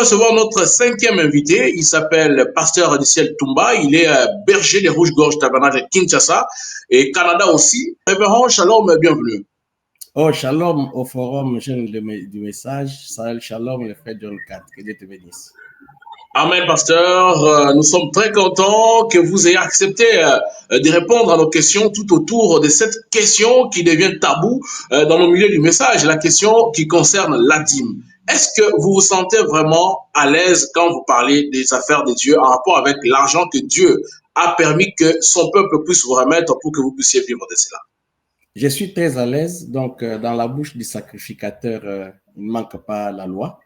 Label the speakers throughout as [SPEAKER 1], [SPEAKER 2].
[SPEAKER 1] recevoir notre cinquième invité. Il s'appelle Pasteur Adiciel Toumba. Il est berger des Rouges-Gorges Tabernacle Kinshasa et Canada aussi. Révérend Shalom, bienvenue.
[SPEAKER 2] Oh, shalom au forum jeune du message. Shalom, le frère John 4. Que Dieu te bénisse.
[SPEAKER 1] Amen, pasteur. Nous sommes très contents que vous ayez accepté de répondre à nos questions tout autour de cette question qui devient tabou dans le milieu du message, la question qui concerne la dîme. Est-ce que vous vous sentez vraiment à l'aise quand vous parlez des affaires de Dieu en rapport avec l'argent que Dieu a permis que son peuple puisse vous remettre pour que vous puissiez vivre de cela?
[SPEAKER 2] Je suis très à l'aise. Donc, dans la bouche du sacrificateur, il ne manque pas la loi.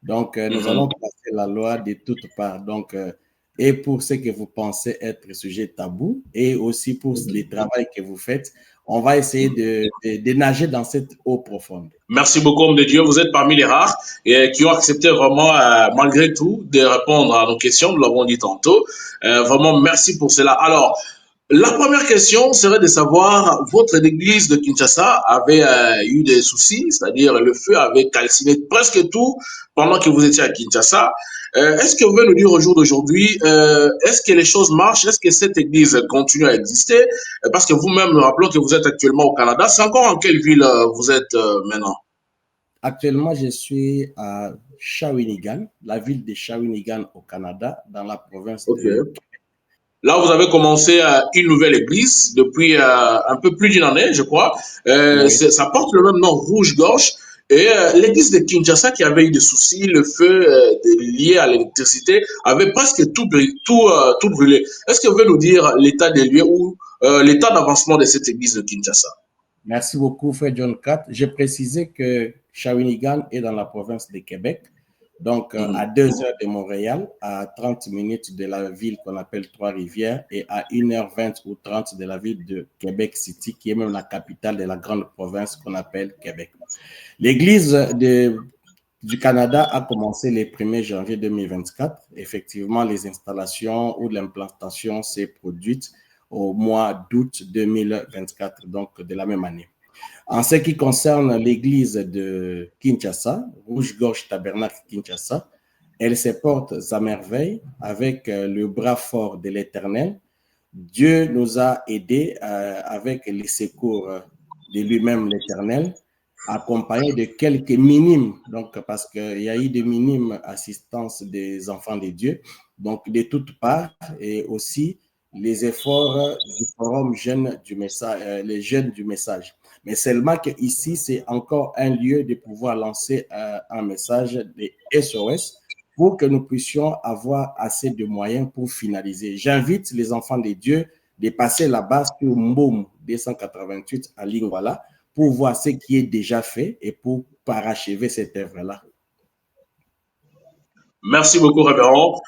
[SPEAKER 2] Donc, nous allons passer la loi de toutes parts. Donc, et pour ce que vous pensez être sujet tabou, et aussi pour le travail que vous faites, on va essayer de nager dans cette eau profonde.
[SPEAKER 1] Merci beaucoup, homme de Dieu. Vous êtes parmi les rares qui ont accepté vraiment, malgré tout, de répondre à nos questions. Nous l'avons dit tantôt. Vraiment, merci pour cela. Alors, la première question serait de savoir, votre église de Kinshasa avait eu des soucis, c'est-à-dire le feu avait calciné presque tout pendant que vous étiez à Kinshasa. Est-ce que vous pouvez nous dire au jour d'aujourd'hui, est-ce que les choses marchent? Est-ce que cette église continue à exister? Parce que vous-même, nous rappelons que vous êtes actuellement au Canada. C'est encore en quelle ville vous êtes maintenant?
[SPEAKER 2] Actuellement, je suis à Shawinigan, la ville de Shawinigan au Canada, dans la province de...
[SPEAKER 1] Là, vous avez commencé une nouvelle église depuis un peu plus d'une année, je crois.
[SPEAKER 2] Oui.
[SPEAKER 1] Ça porte le même nom, Rouge-Gorge. Et l'église de Kinshasa qui avait eu des soucis, le feu lié à l'électricité avait presque tout brûlé. Est-ce que vous pouvez nous dire l'état des lieux ou l'état d'avancement de cette église de Kinshasa?
[SPEAKER 2] Merci beaucoup, frère John 4. J'ai précisé que Shawinigan est dans la province de Québec, donc à 2 heures de Montréal, à 30 minutes de la ville qu'on appelle Trois-Rivières et à 1h20 ou 30 de la ville de Québec City, qui est même la capitale de la grande province qu'on appelle Québec. L'église du Canada a commencé le 1er janvier 2024. Effectivement, les installations ou l'implantation s'est produite au mois d'août 2024, donc de la même année. En ce qui concerne l'église de Kinshasa, Rouge-Gorge Tabernacle Kinshasa, elle se porte à merveille avec le bras fort de l'Éternel. Dieu nous a aidés avec les secours de lui-même, l'Éternel, accompagné de quelques minimes, donc parce qu'il y a eu de minimes assistances des enfants de Dieu, donc de toutes parts, et aussi les efforts du forum jeune du message, les jeunes du message. Mais seulement qu'ici, c'est encore un lieu de pouvoir lancer un message de SOS pour que nous puissions avoir assez de moyens pour finaliser. J'invite les enfants de Dieu de passer là-bas sur Mboum 288 à Lingwala pour voir ce qui est déjà fait et pour parachever cette œuvre-là.
[SPEAKER 1] Merci beaucoup, révérend.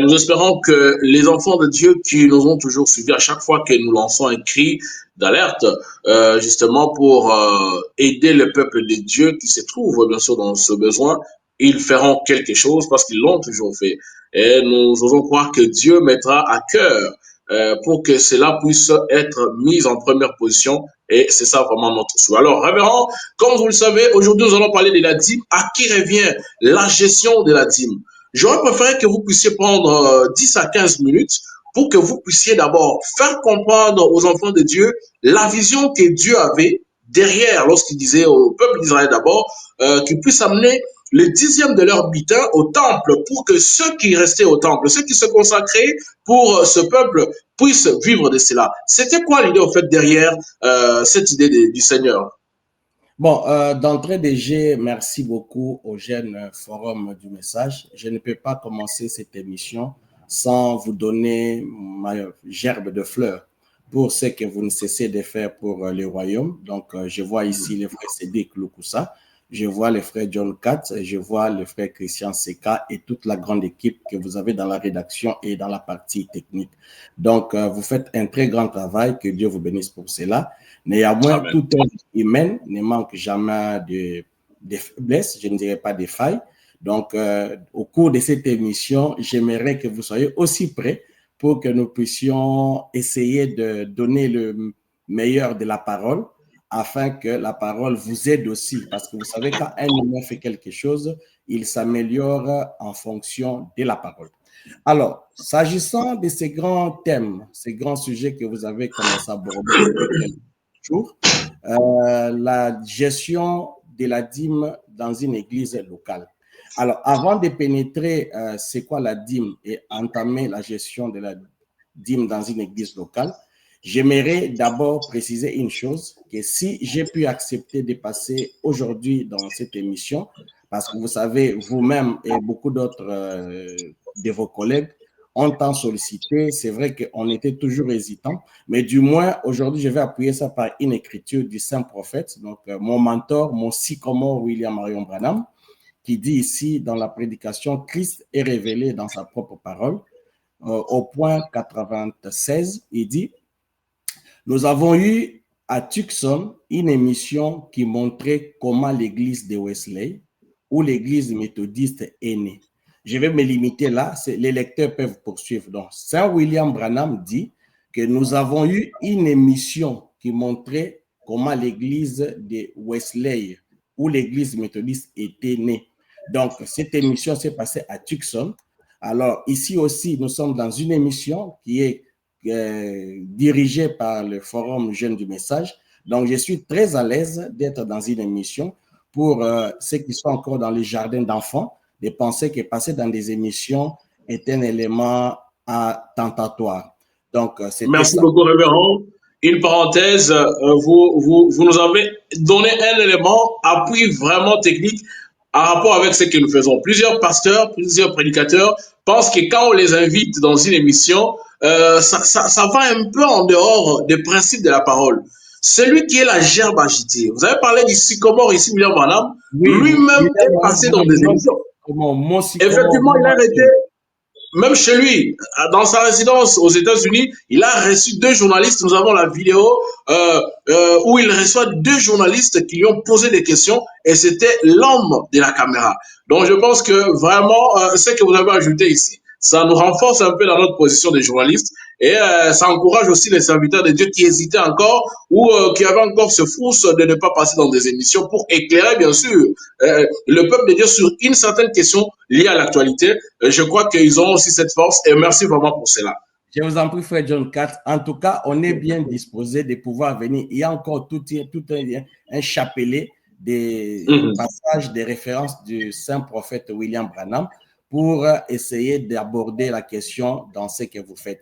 [SPEAKER 1] Nous espérons que les enfants de Dieu qui nous ont toujours suivis à chaque fois que nous lançons un cri d'alerte, justement pour aider le peuple de Dieu qui se trouve bien sûr dans ce besoin, ils feront quelque chose parce qu'ils l'ont toujours fait. Et nous osons croire que Dieu mettra à cœur pour que cela puisse être mis en première position. Et c'est ça vraiment notre souhait. Alors, révérend, comme vous le savez, aujourd'hui, nous allons parler de la dîme. À qui revient la gestion de la dîme? J'aurais préféré que vous puissiez prendre 10 à 15 minutes pour que vous puissiez d'abord faire comprendre aux enfants de Dieu la vision que Dieu avait derrière lorsqu'il disait au peuple d'Israël d'abord qu'ils puissent amener le 10e de leur butin au temple pour que ceux qui restaient au temple, ceux qui se consacraient pour ce peuple puissent vivre de cela. C'était quoi l'idée au fait derrière cette idée du Seigneur?
[SPEAKER 2] Bon, d'entrée de jeu, merci beaucoup au jeune forum du message. Je ne peux pas commencer cette émission sans vous donner ma gerbe de fleurs pour ce que vous ne cessez de faire pour le royaume. Donc, je vois ici le frère Cédric Loukoussa, je vois le frère John Katz, je vois le frère Christian Seka et toute la grande équipe que vous avez dans la rédaction et dans la partie technique. Donc, vous faites un très grand travail, que Dieu vous bénisse pour cela. Néanmoins,
[SPEAKER 1] Amen.
[SPEAKER 2] toute œuvre humaine ne manque jamais de faiblesses, je ne dirais pas des failles. Donc, au cours de cette émission, j'aimerais que vous soyez aussi prêts pour que nous puissions essayer de donner le meilleur de la parole afin que la parole vous aide aussi. Parce que vous savez, quand un humain fait quelque chose, il s'améliore en fonction de la parole. Alors, s'agissant de ces grands thèmes, ces grands sujets que vous avez commencé à aborder depuis quelques jours, la gestion de la dîme dans une église locale. Alors, avant de pénétrer c'est quoi la dîme et entamer la gestion de la dîme dans une église locale, j'aimerais d'abord préciser une chose, que si j'ai pu accepter de passer aujourd'hui dans cette émission, parce que vous savez, vous-même et beaucoup d'autres de vos collègues ont tant sollicité, c'est vrai qu'on était toujours hésitant, mais du moins, aujourd'hui, je vais appuyer ça par une écriture du saint prophète, donc mon mentor, mon sycomore William Marion Branham, qui dit ici dans la prédication, Christ est révélé dans sa propre parole, au point 96, il dit, nous avons eu à Tucson une émission qui montrait comment l'église de Wesley ou l'église méthodiste est née. Je vais me limiter là, les lecteurs peuvent poursuivre. Donc, Saint William Branham dit que nous avons eu une émission qui montrait comment l'église de Wesley ou l'église méthodiste était née. Donc, cette émission s'est passée à Tucson. Alors, ici aussi, nous sommes dans une émission qui est dirigée par le Forum Jeunes du Message. Donc, je suis très à l'aise d'être dans une émission pour ceux qui sont encore dans les jardins d'enfants, de penser que passer dans des émissions est un élément tentatoire. Donc,
[SPEAKER 1] merci beaucoup, révérend. Une parenthèse, vous nous avez donné un élément, appui vraiment technique en rapport avec ce que nous faisons. Plusieurs pasteurs, plusieurs prédicateurs pensent que quand on les invite dans une émission, ça va un peu en dehors des principes de la parole. Celui qui est la gerbe agitée. Vous avez parlé du sycomore ici, William Branham.
[SPEAKER 2] Oui,
[SPEAKER 1] lui-même est passé dans des émissions. Effectivement, il a arrêté. Même chez lui, dans sa résidence aux États-Unis, il a reçu 2 journalistes. Nous avons la vidéo où il reçoit 2 journalistes qui lui ont posé des questions et c'était l'homme de la caméra. Donc je pense que vraiment, ce que vous avez ajouté ici, ça nous renforce un peu dans notre position de journaliste et ça encourage aussi les serviteurs de Dieu qui hésitaient encore ou qui avaient encore ce frousse de ne pas passer dans des émissions pour éclairer bien sûr le peuple de Dieu sur une certaine question liée à l'actualité. Je crois qu'ils ont aussi cette force et merci vraiment pour cela.
[SPEAKER 2] Je vous en prie, frère John 4. En tout cas, on est bien disposé de pouvoir venir. Il y a encore tout un chapelet des passages, des références du saint prophète William Branham pour essayer d'aborder la question dans ce que vous faites.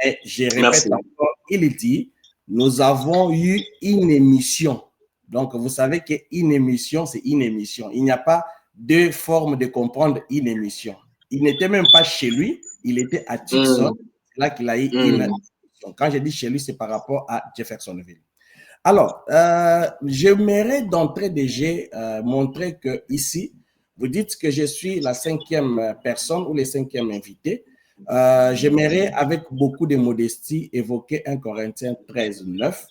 [SPEAKER 2] Mais je répète encore, il dit, nous avons eu une émission. Donc, vous savez qu'une émission, c'est une émission. Il n'y a pas deux formes de comprendre une émission. Il n'était même pas chez lui, il était à Tucson. C'est là qu'il a eu une émission. Quand je dis chez lui, c'est par rapport à Jeffersonville. Alors, j'aimerais d'entrée de jeu montrer que ici, vous dites que je suis la 5e personne ou le 5e invité. J'aimerais, avec beaucoup de modestie, évoquer 1 Corinthiens 13, 9,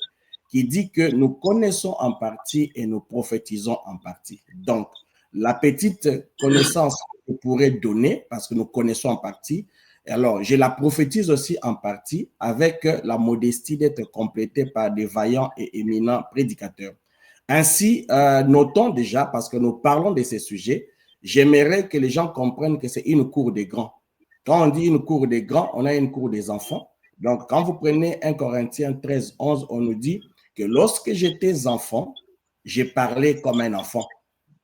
[SPEAKER 2] qui dit que nous connaissons en partie et nous prophétisons en partie. Donc, la petite connaissance que je pourrais donner, parce que nous connaissons en partie, alors je la prophétise aussi en partie avec la modestie d'être complétée par des vaillants et éminents prédicateurs. Ainsi, notons déjà, parce que nous parlons de ces sujets, j'aimerais que les gens comprennent que c'est une cour des grands. Quand on dit une cour des grands, on a une cour des enfants. Donc, quand vous prenez 1 Corinthiens 13, 11, on nous dit que lorsque j'étais enfant, j'ai parlé comme un enfant.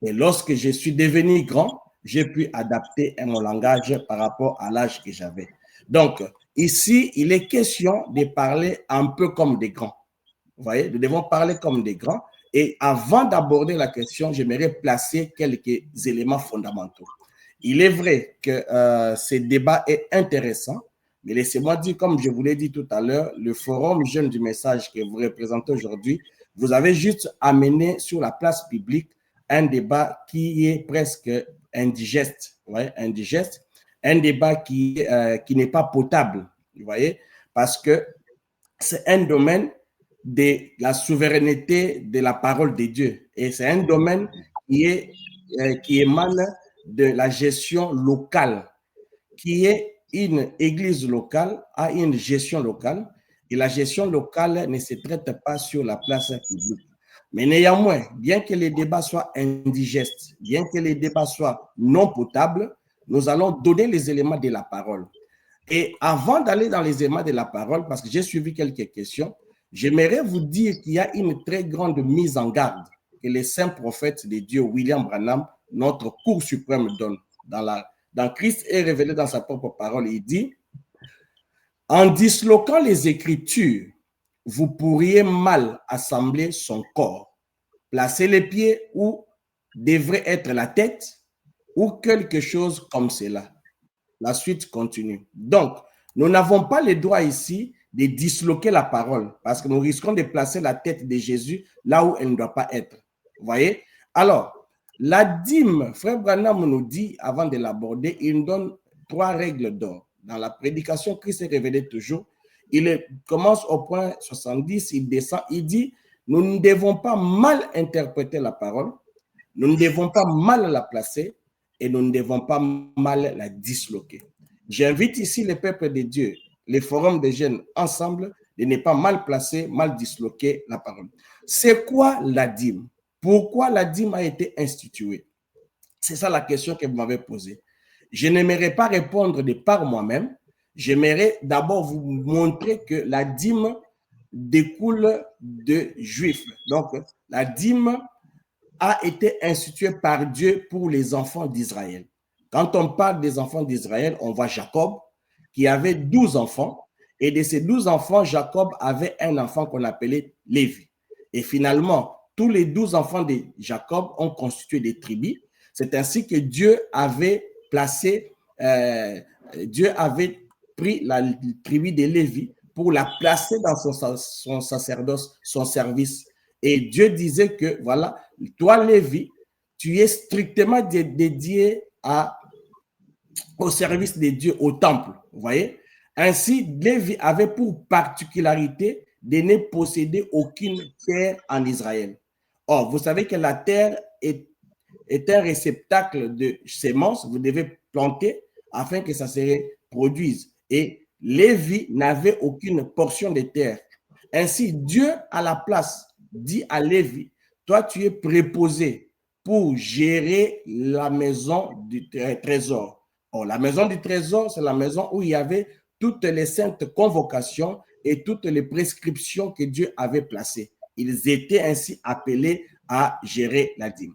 [SPEAKER 2] Et lorsque je suis devenu grand, j'ai pu adapter mon langage par rapport à l'âge que j'avais. Donc, ici, il est question de parler un peu comme des grands. Vous voyez, nous devons parler comme des grands. Et avant d'aborder la question, j'aimerais placer quelques éléments fondamentaux. Il est vrai que ce débat est intéressant, mais laissez-moi dire, comme je vous l'ai dit tout à l'heure, le forum Jeunes du Message que vous représentez aujourd'hui, vous avez juste amené sur la place publique un débat qui est presque indigeste, ouais, indigeste, un débat qui n'est pas potable, vous voyez, parce que c'est un domaine de la souveraineté de la parole de Dieu et c'est un domaine qui émane de la gestion locale, qui est une église locale, a une gestion locale et la gestion locale ne se traite pas sur la place publique. Mais néanmoins, bien que les débats soient indigestes, bien que les débats soient non potables, nous allons donner les éléments de la parole. Et avant d'aller dans les éléments de la parole, parce que j'ai suivi quelques questions, j'aimerais vous dire qu'il y a une très grande mise en garde que les saints prophètes de Dieu, William Branham, notre cour suprême, donne. Dans Christ est révélé dans sa propre parole. Il dit, en disloquant les Écritures, vous pourriez mal assembler son corps, placer les pieds où devrait être la tête ou quelque chose comme cela. La suite continue. Donc, nous n'avons pas le droit ici de disloquer la parole parce que nous risquons de placer la tête de Jésus là où elle ne doit pas être. Vous voyez? Alors, la dîme, Frère Branham nous dit, avant de l'aborder, il nous donne 3 règles d'or. Dans la prédication, Christ est révélé toujours. Il commence au point 70, il descend, il dit, nous ne devons pas mal interpréter la parole, nous ne devons pas mal la placer et nous ne devons pas mal la disloquer. J'invite ici le peuple de Dieu, les forums de jeunes ensemble, de ne pas mal placer, mal disloquer la parole. C'est quoi la dîme? Pourquoi la dîme a été instituée? C'est ça la question que vous m'avez posée. Je n'aimerais pas répondre de par moi-même. J'aimerais d'abord vous montrer que la dîme découle de Juifs. Donc, la dîme a été instituée par Dieu pour les enfants d'Israël. Quand on parle des enfants d'Israël, on voit Jacob qui avait 12 enfants. Et de ces 12 enfants, Jacob avait un enfant qu'on appelait Lévi. Et finalement, tous les 12 enfants de Jacob ont constitué des tribus. C'est ainsi que Dieu avait placé, Dieu avait pris la tribu de Lévi pour la placer dans son sacerdoce, son service. Et Dieu disait que, voilà, toi, Lévi, tu es strictement dédié au service de Dieu, au temple. Vous voyez? Ainsi, Lévi avait pour particularité de ne posséder aucune terre en Israël. Or, vous savez que la terre est un réceptacle de semences, vous devez planter afin que ça se reproduise. Et Lévi n'avait aucune portion de terre. Ainsi, Dieu, à la place, dit à Lévi, toi, tu es préposé pour gérer la maison du trésor. Or, la maison du trésor, c'est la maison où il y avait toutes les saintes convocations et toutes les prescriptions que Dieu avait placées. Ils étaient ainsi appelés à gérer la dîme.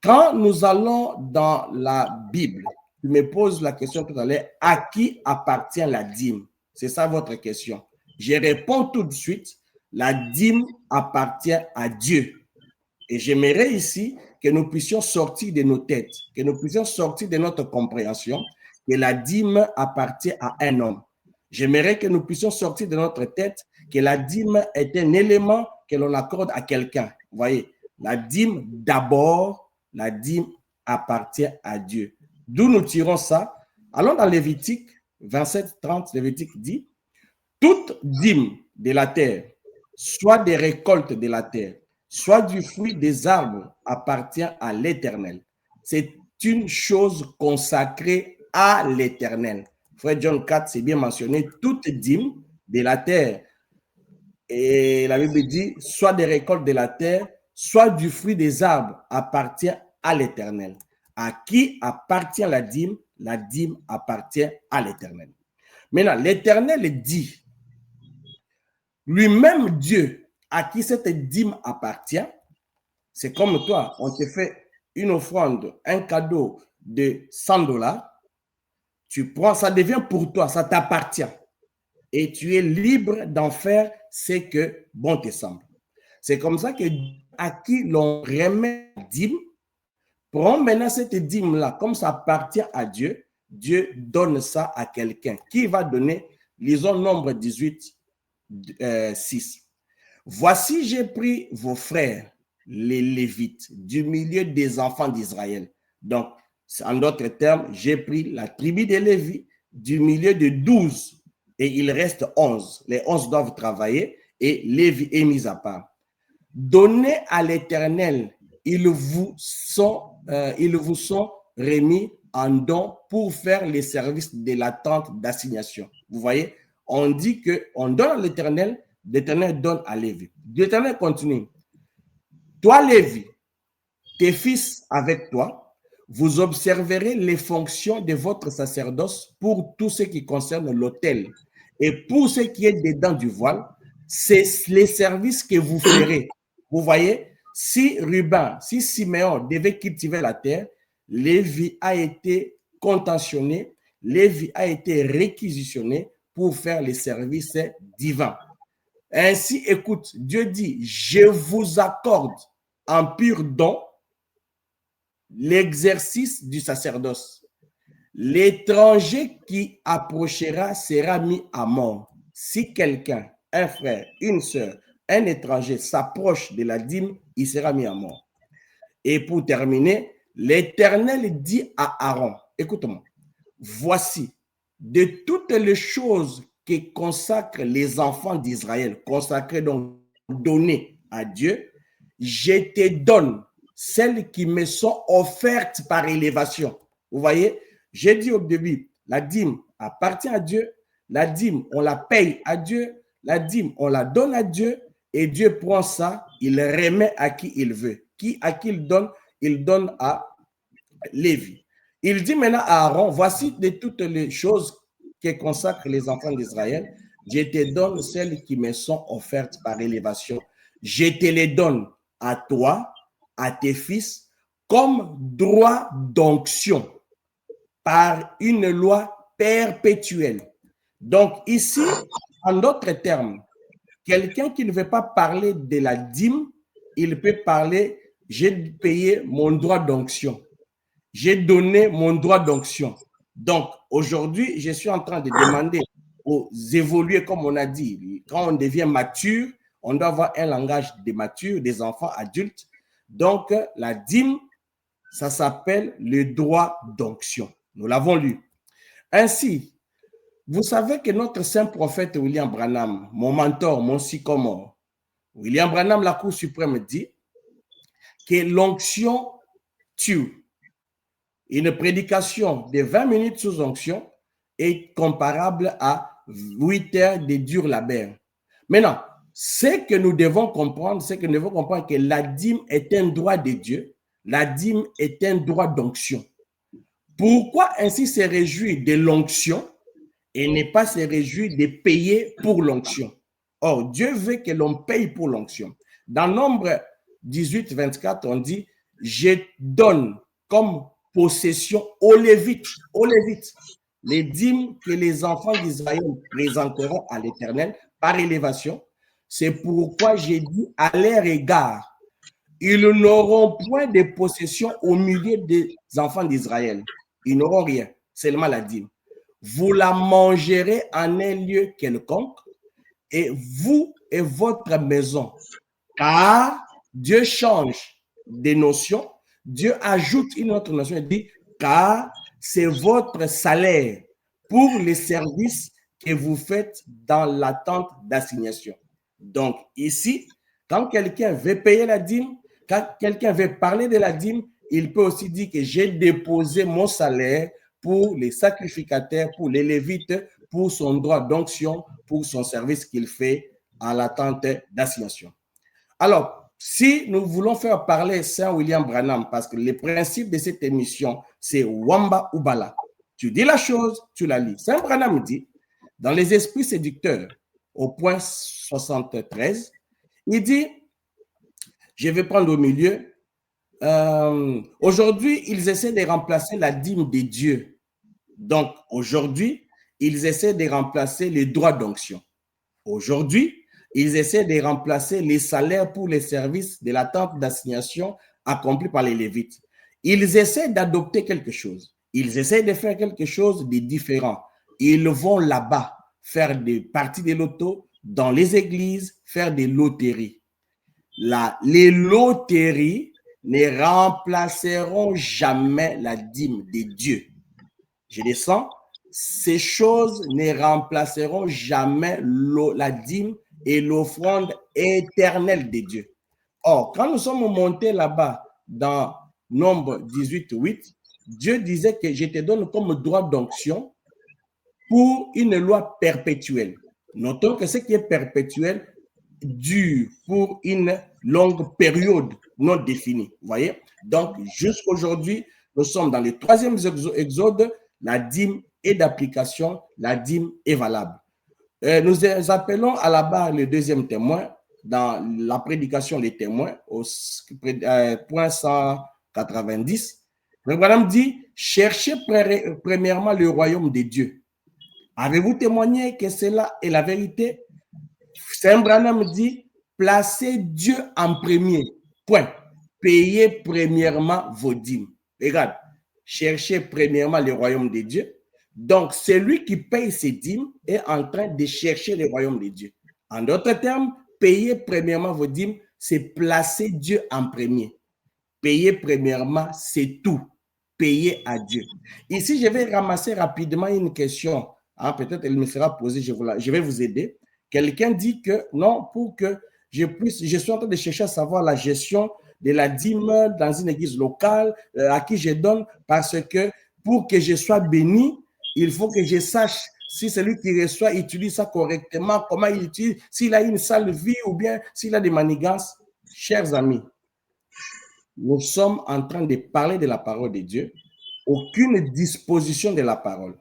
[SPEAKER 2] Quand nous allons dans la Bible, tu me poses la question tout à l'heure, à qui appartient la dîme? C'est ça votre question. Je réponds tout de suite, la dîme appartient à Dieu. Et j'aimerais ici que nous puissions sortir de nos têtes, que nous puissions sortir de notre compréhension que la dîme appartient à un homme. J'aimerais que nous puissions sortir de notre tête que la dîme est un élément que l'on accorde à quelqu'un. Vous voyez, la dîme d'abord, la dîme appartient à Dieu. D'où nous tirons ça? Allons dans Lévitique 27-30, Lévitique dit, toute dîme de la terre, soit des récoltes de la terre, soit du fruit des arbres, appartient à l'Éternel. C'est une chose consacrée à l'Éternel. Frère John 4, c'est bien mentionné, toute dîme de la terre. Et la Bible dit, soit des récoltes de la terre, soit du fruit des arbres, appartient à l'Éternel. À qui appartient la dîme? La dîme appartient à l'Éternel. Maintenant, l'Éternel dit, lui-même Dieu, à qui cette dîme appartient, c'est comme toi, on te fait une offrande, un cadeau de $100, tu prends, ça devient pour toi, ça t'appartient. Et tu es libre d'en faire ce que bon te semble. C'est comme ça que à qui l'on remet la dîme, prends maintenant cette dîme-là, comme ça appartient à Dieu, Dieu donne ça à quelqu'un. Qui va donner, lisons Nombre 18, 6. Voici, j'ai pris vos frères, les Lévites, du milieu des enfants d'Israël. Donc, en d'autres termes, j'ai pris la tribu des Lévites du milieu de 12 et il reste 11. Les 11 doivent travailler et Lévi est mis à part. Donnez à l'Éternel, ils vous sont remis en don pour faire les services de la tente d'assignation. Vous voyez, on dit qu'on donne à l'Éternel, l'Éternel donne à Lévi. L'Éternel continue. Toi, Lévi, tes fils avec toi, vous observerez les fonctions de votre sacerdoce pour tout ce qui concerne l'autel. Et pour ce qui est dedans du voile, c'est les services que vous ferez. Vous voyez, si Ruben, si Siméon devait cultiver la terre, Lévi a été contentionné, Lévi a été réquisitionné pour faire les services divins. Ainsi, écoute, Dieu dit, je vous accorde en pur don l'exercice du sacerdoce. L'étranger qui approchera sera mis à mort. Si quelqu'un, un frère, une sœur, un étranger s'approche de la dîme, il sera mis à mort. Et pour terminer, l'Éternel dit à Aaron, écoute-moi, voici, de toutes les choses que consacrent les enfants d'Israël, consacrées donc données à Dieu, je te donne celles qui me sont offertes par élévation. Vous voyez, j'ai dit au début, la dîme appartient à Dieu, la dîme, on la paye à Dieu, la dîme, on la donne à Dieu, et Dieu prend ça, il remet à qui il veut. À qui il donne à Lévi. Il dit maintenant à Aaron, voici de toutes les choses que consacrent les enfants d'Israël, je te donne celles qui me sont offertes par élévation. Je te les donne à toi, à tes fils, comme droit d'onction par une loi perpétuelle. Donc ici, en d'autres termes, quelqu'un qui ne veut pas parler de la dîme, il peut parler, j'ai payé mon droit d'onction. J'ai donné mon droit d'onction. Donc, aujourd'hui, je suis en train de demander aux évoluer, comme on a dit. Quand on devient mature, on doit avoir un langage de mature, des enfants adultes. Donc, la dîme, ça s'appelle le droit d'onction. Nous l'avons lu. Ainsi, vous savez que notre saint prophète William Branham, mon mentor, mon sycomore, William Branham, la Cour suprême, dit que l'onction tue. Une prédication de 20 minutes sous onction est comparable à 8 heures de dur labeur. Maintenant, ce que nous devons comprendre, c'est que nous devons comprendre que la dîme est un droit de Dieu, la dîme est un droit d'onction. Pourquoi ainsi se réjouir de l'onction et ne pas se réjouir de payer pour l'onction? Or, Dieu veut que l'on paye pour l'onction. Dans Nombre 18, 24, on dit, je donne comme possession aux Lévites, les dîmes que les enfants d'Israël présenteront à l'Éternel par élévation. C'est pourquoi j'ai dit à leur égard, ils n'auront point de possession au milieu des enfants d'Israël. Ils n'auront rien, seulement la dîme. Vous la mangerez en un lieu quelconque, et vous et votre maison, car Dieu change des notions. Dieu ajoute une autre notion, il dit, car c'est votre salaire pour les services que vous faites dans l'attente d'assignation. Donc ici, quand quelqu'un veut payer la dîme, quand quelqu'un veut parler de la dîme, il peut aussi dire que j'ai déposé mon salaire pour les sacrificateurs, pour les lévites, pour son droit d'onction, pour son service qu'il fait à l'attente d'assignation. Alors, si nous voulons faire parler Saint William Branham, parce que le principe de cette émission, c'est Wamba Ubala. Tu dis la chose, tu la lis. Saint Branham dit, dans les esprits séducteurs, au point 73, il dit, je vais prendre au milieu, aujourd'hui, ils essaient de remplacer la dîme des dieux. Donc, aujourd'hui, ils essaient de remplacer les droits d'onction. Aujourd'hui, ils essaient de remplacer les salaires pour les services de l'attente d'assignation accomplis par les Lévites. Ils essaient d'adopter quelque chose. Ils essaient de faire quelque chose de différent. Ils vont là-bas faire des parties de loto dans les églises, faire des loteries. Les loteries ne remplaceront jamais la dîme des dieux. Je descends. Ces choses ne remplaceront jamais la dîme et l'offrande éternelle de Dieu. Or, quand nous sommes montés là-bas dans Nombre 18, 8, Dieu disait que je te donne comme droit d'onction pour une loi perpétuelle. Notons que ce qui est perpétuel dure pour une longue période non définie. Vous voyez? Donc, jusqu'aujourd'hui, nous sommes dans le 3e exode, la dîme est d'application, la dîme est valable. Nous appelons à la barre le 2e témoin dans la prédication des témoins au point 190. Le Branham dit, cherchez premièrement le royaume de Dieu. Avez-vous témoigné que cela est la vérité? Saint Branham dit, placez Dieu en premier. Point. Payez premièrement vos dîmes. Regarde, cherchez premièrement le royaume de Dieu. Donc, celui qui paye ses dîmes est en train de chercher le royaume de Dieu. En d'autres termes, payez premièrement vos dîmes, c'est placer Dieu en premier. Payer premièrement, c'est tout. Payer à Dieu. Ici, je vais ramasser rapidement une question. Hein, peut-être elle me sera posée, je vais vous aider. Quelqu'un dit que non, pour que je suis en train de chercher à savoir la gestion de la dîme dans une église locale à qui je donne, parce que pour que je sois béni, il faut que je sache si celui qui reçoit utilise ça correctement, comment il utilise, s'il a une sale vie ou bien s'il a des manigances. Chers amis, nous sommes en train de parler de la parole de Dieu. Aucune disposition de la parole,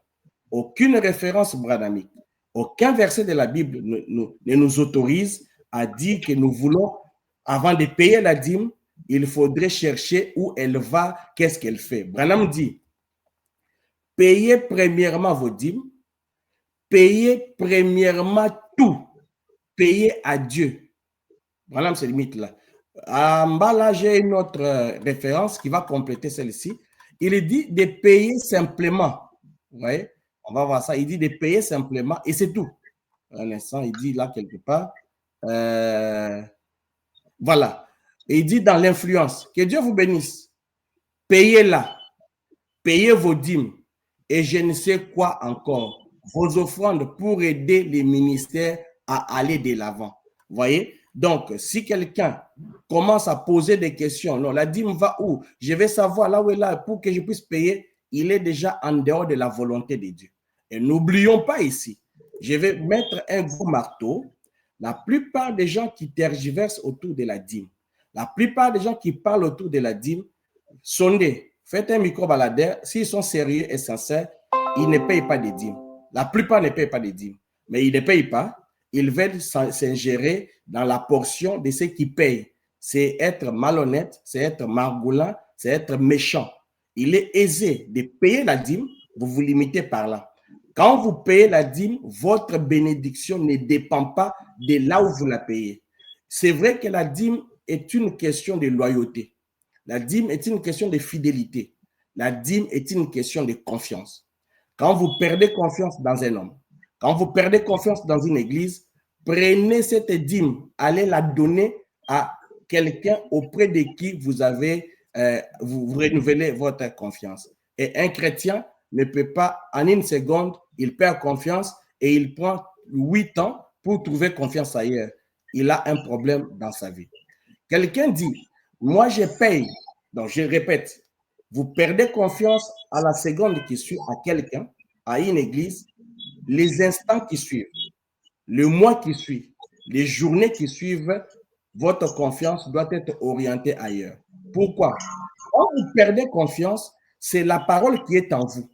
[SPEAKER 2] aucune référence branhamique, aucun verset de la Bible ne nous autorise à dire que nous voulons, avant de payer la dîme, il faudrait chercher où elle va, qu'est-ce qu'elle fait. Branham dit, payez premièrement vos dîmes, payez premièrement tout, payez à Dieu. Branham se limite là. En bas là, j'ai une autre référence qui va compléter celle-ci. Il dit de payer simplement. Vous voyez, on va voir ça. Il dit de payer simplement et c'est tout. Un instant, il dit là quelque part. Voilà. Et il dit dans l'influence, que Dieu vous bénisse. Payez là. Payez vos dîmes et je ne sais quoi encore. Vos offrandes pour aider les ministères à aller de l'avant. Vous voyez? Donc, si quelqu'un commence à poser des questions, non, la dîme va où? Je vais savoir là où elle est pour que je puisse payer. Il est déjà en dehors de la volonté de Dieu. Et n'oublions pas ici, je vais mettre un gros marteau. La plupart des gens qui tergiversent autour de la dîme, la plupart des gens qui parlent autour de la dîme, sondez, faites un micro-baladeur. S'ils sont sérieux et sincères, ils ne payent pas de dîmes. La plupart ne payent pas de dîmes. Mais ils ne payent pas. Ils veulent s'ingérer dans la portion de ceux qui payent. C'est être malhonnête, c'est être margoulant, c'est être méchant. Il est aisé de payer la dîme, vous vous limitez par là. Quand vous payez la dîme, votre bénédiction ne dépend pas de là où vous la payez. C'est vrai que la dîme est une question de loyauté. La dîme est une question de fidélité. La dîme est une question de confiance. Quand vous perdez confiance dans un homme, quand vous perdez confiance dans une église, prenez cette dîme, allez la donner à quelqu'un auprès de qui vous avez, vous renouvelez votre confiance. Et un chrétien ne peut pas, en une seconde, il perd confiance et il prend 8 ans pour trouver confiance ailleurs. Il a un problème dans sa vie. Quelqu'un dit, moi je paye. Donc je répète, vous perdez confiance à la seconde qui suit à quelqu'un, à une église, les instants qui suivent, le mois qui suit, les journées qui suivent, votre confiance doit être orientée ailleurs. Pourquoi? Quand vous perdez confiance, c'est la parole qui est en vous,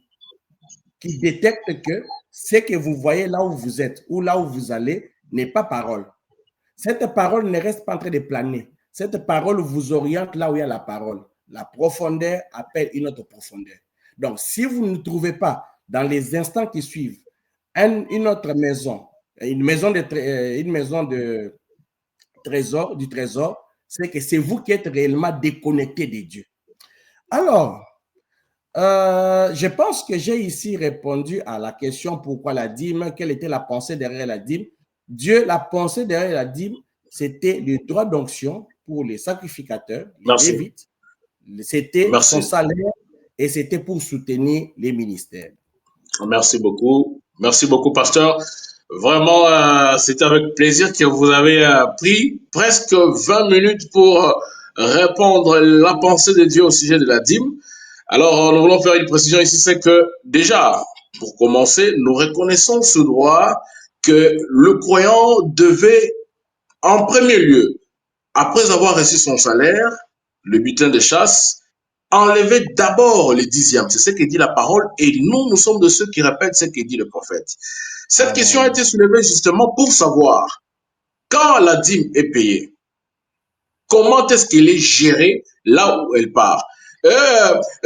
[SPEAKER 2] qui détecte que ce que vous voyez là où vous êtes ou là où vous allez n'est pas parole. Cette parole ne reste pas en train de planer. Cette parole vous oriente là où il y a la parole. La profondeur appelle une autre profondeur. Donc, si vous ne trouvez pas dans les instants qui suivent une autre maison, une maison de trésor, du trésor, c'est que c'est vous qui êtes réellement déconnecté de Dieu. Alors, je pense que j'ai ici répondu à la question pourquoi la dîme, quelle était la pensée derrière la dîme. Dieu, la pensée derrière la dîme, c'était le droit d'onction pour les sacrificateurs, les lévites. C'était son salaire et c'était pour soutenir les ministères.
[SPEAKER 1] Merci beaucoup, pasteur. Vraiment, c'était avec plaisir que vous avez pris presque 20 minutes pour répondre la pensée de Dieu au sujet de la dîme. Alors, nous voulons faire une précision ici, c'est que déjà, pour commencer, nous reconnaissons ce droit que le croyant devait, en premier lieu, après avoir reçu son salaire, le butin de chasse, enlevait d'abord le dixième. C'est ce que dit la parole et nous, nous sommes de ceux qui répètent ce que dit le prophète. Cette question a
[SPEAKER 2] Amen.
[SPEAKER 1] été soulevée justement pour savoir quand la dîme est payée, comment est-ce qu'elle est gérée là où elle part.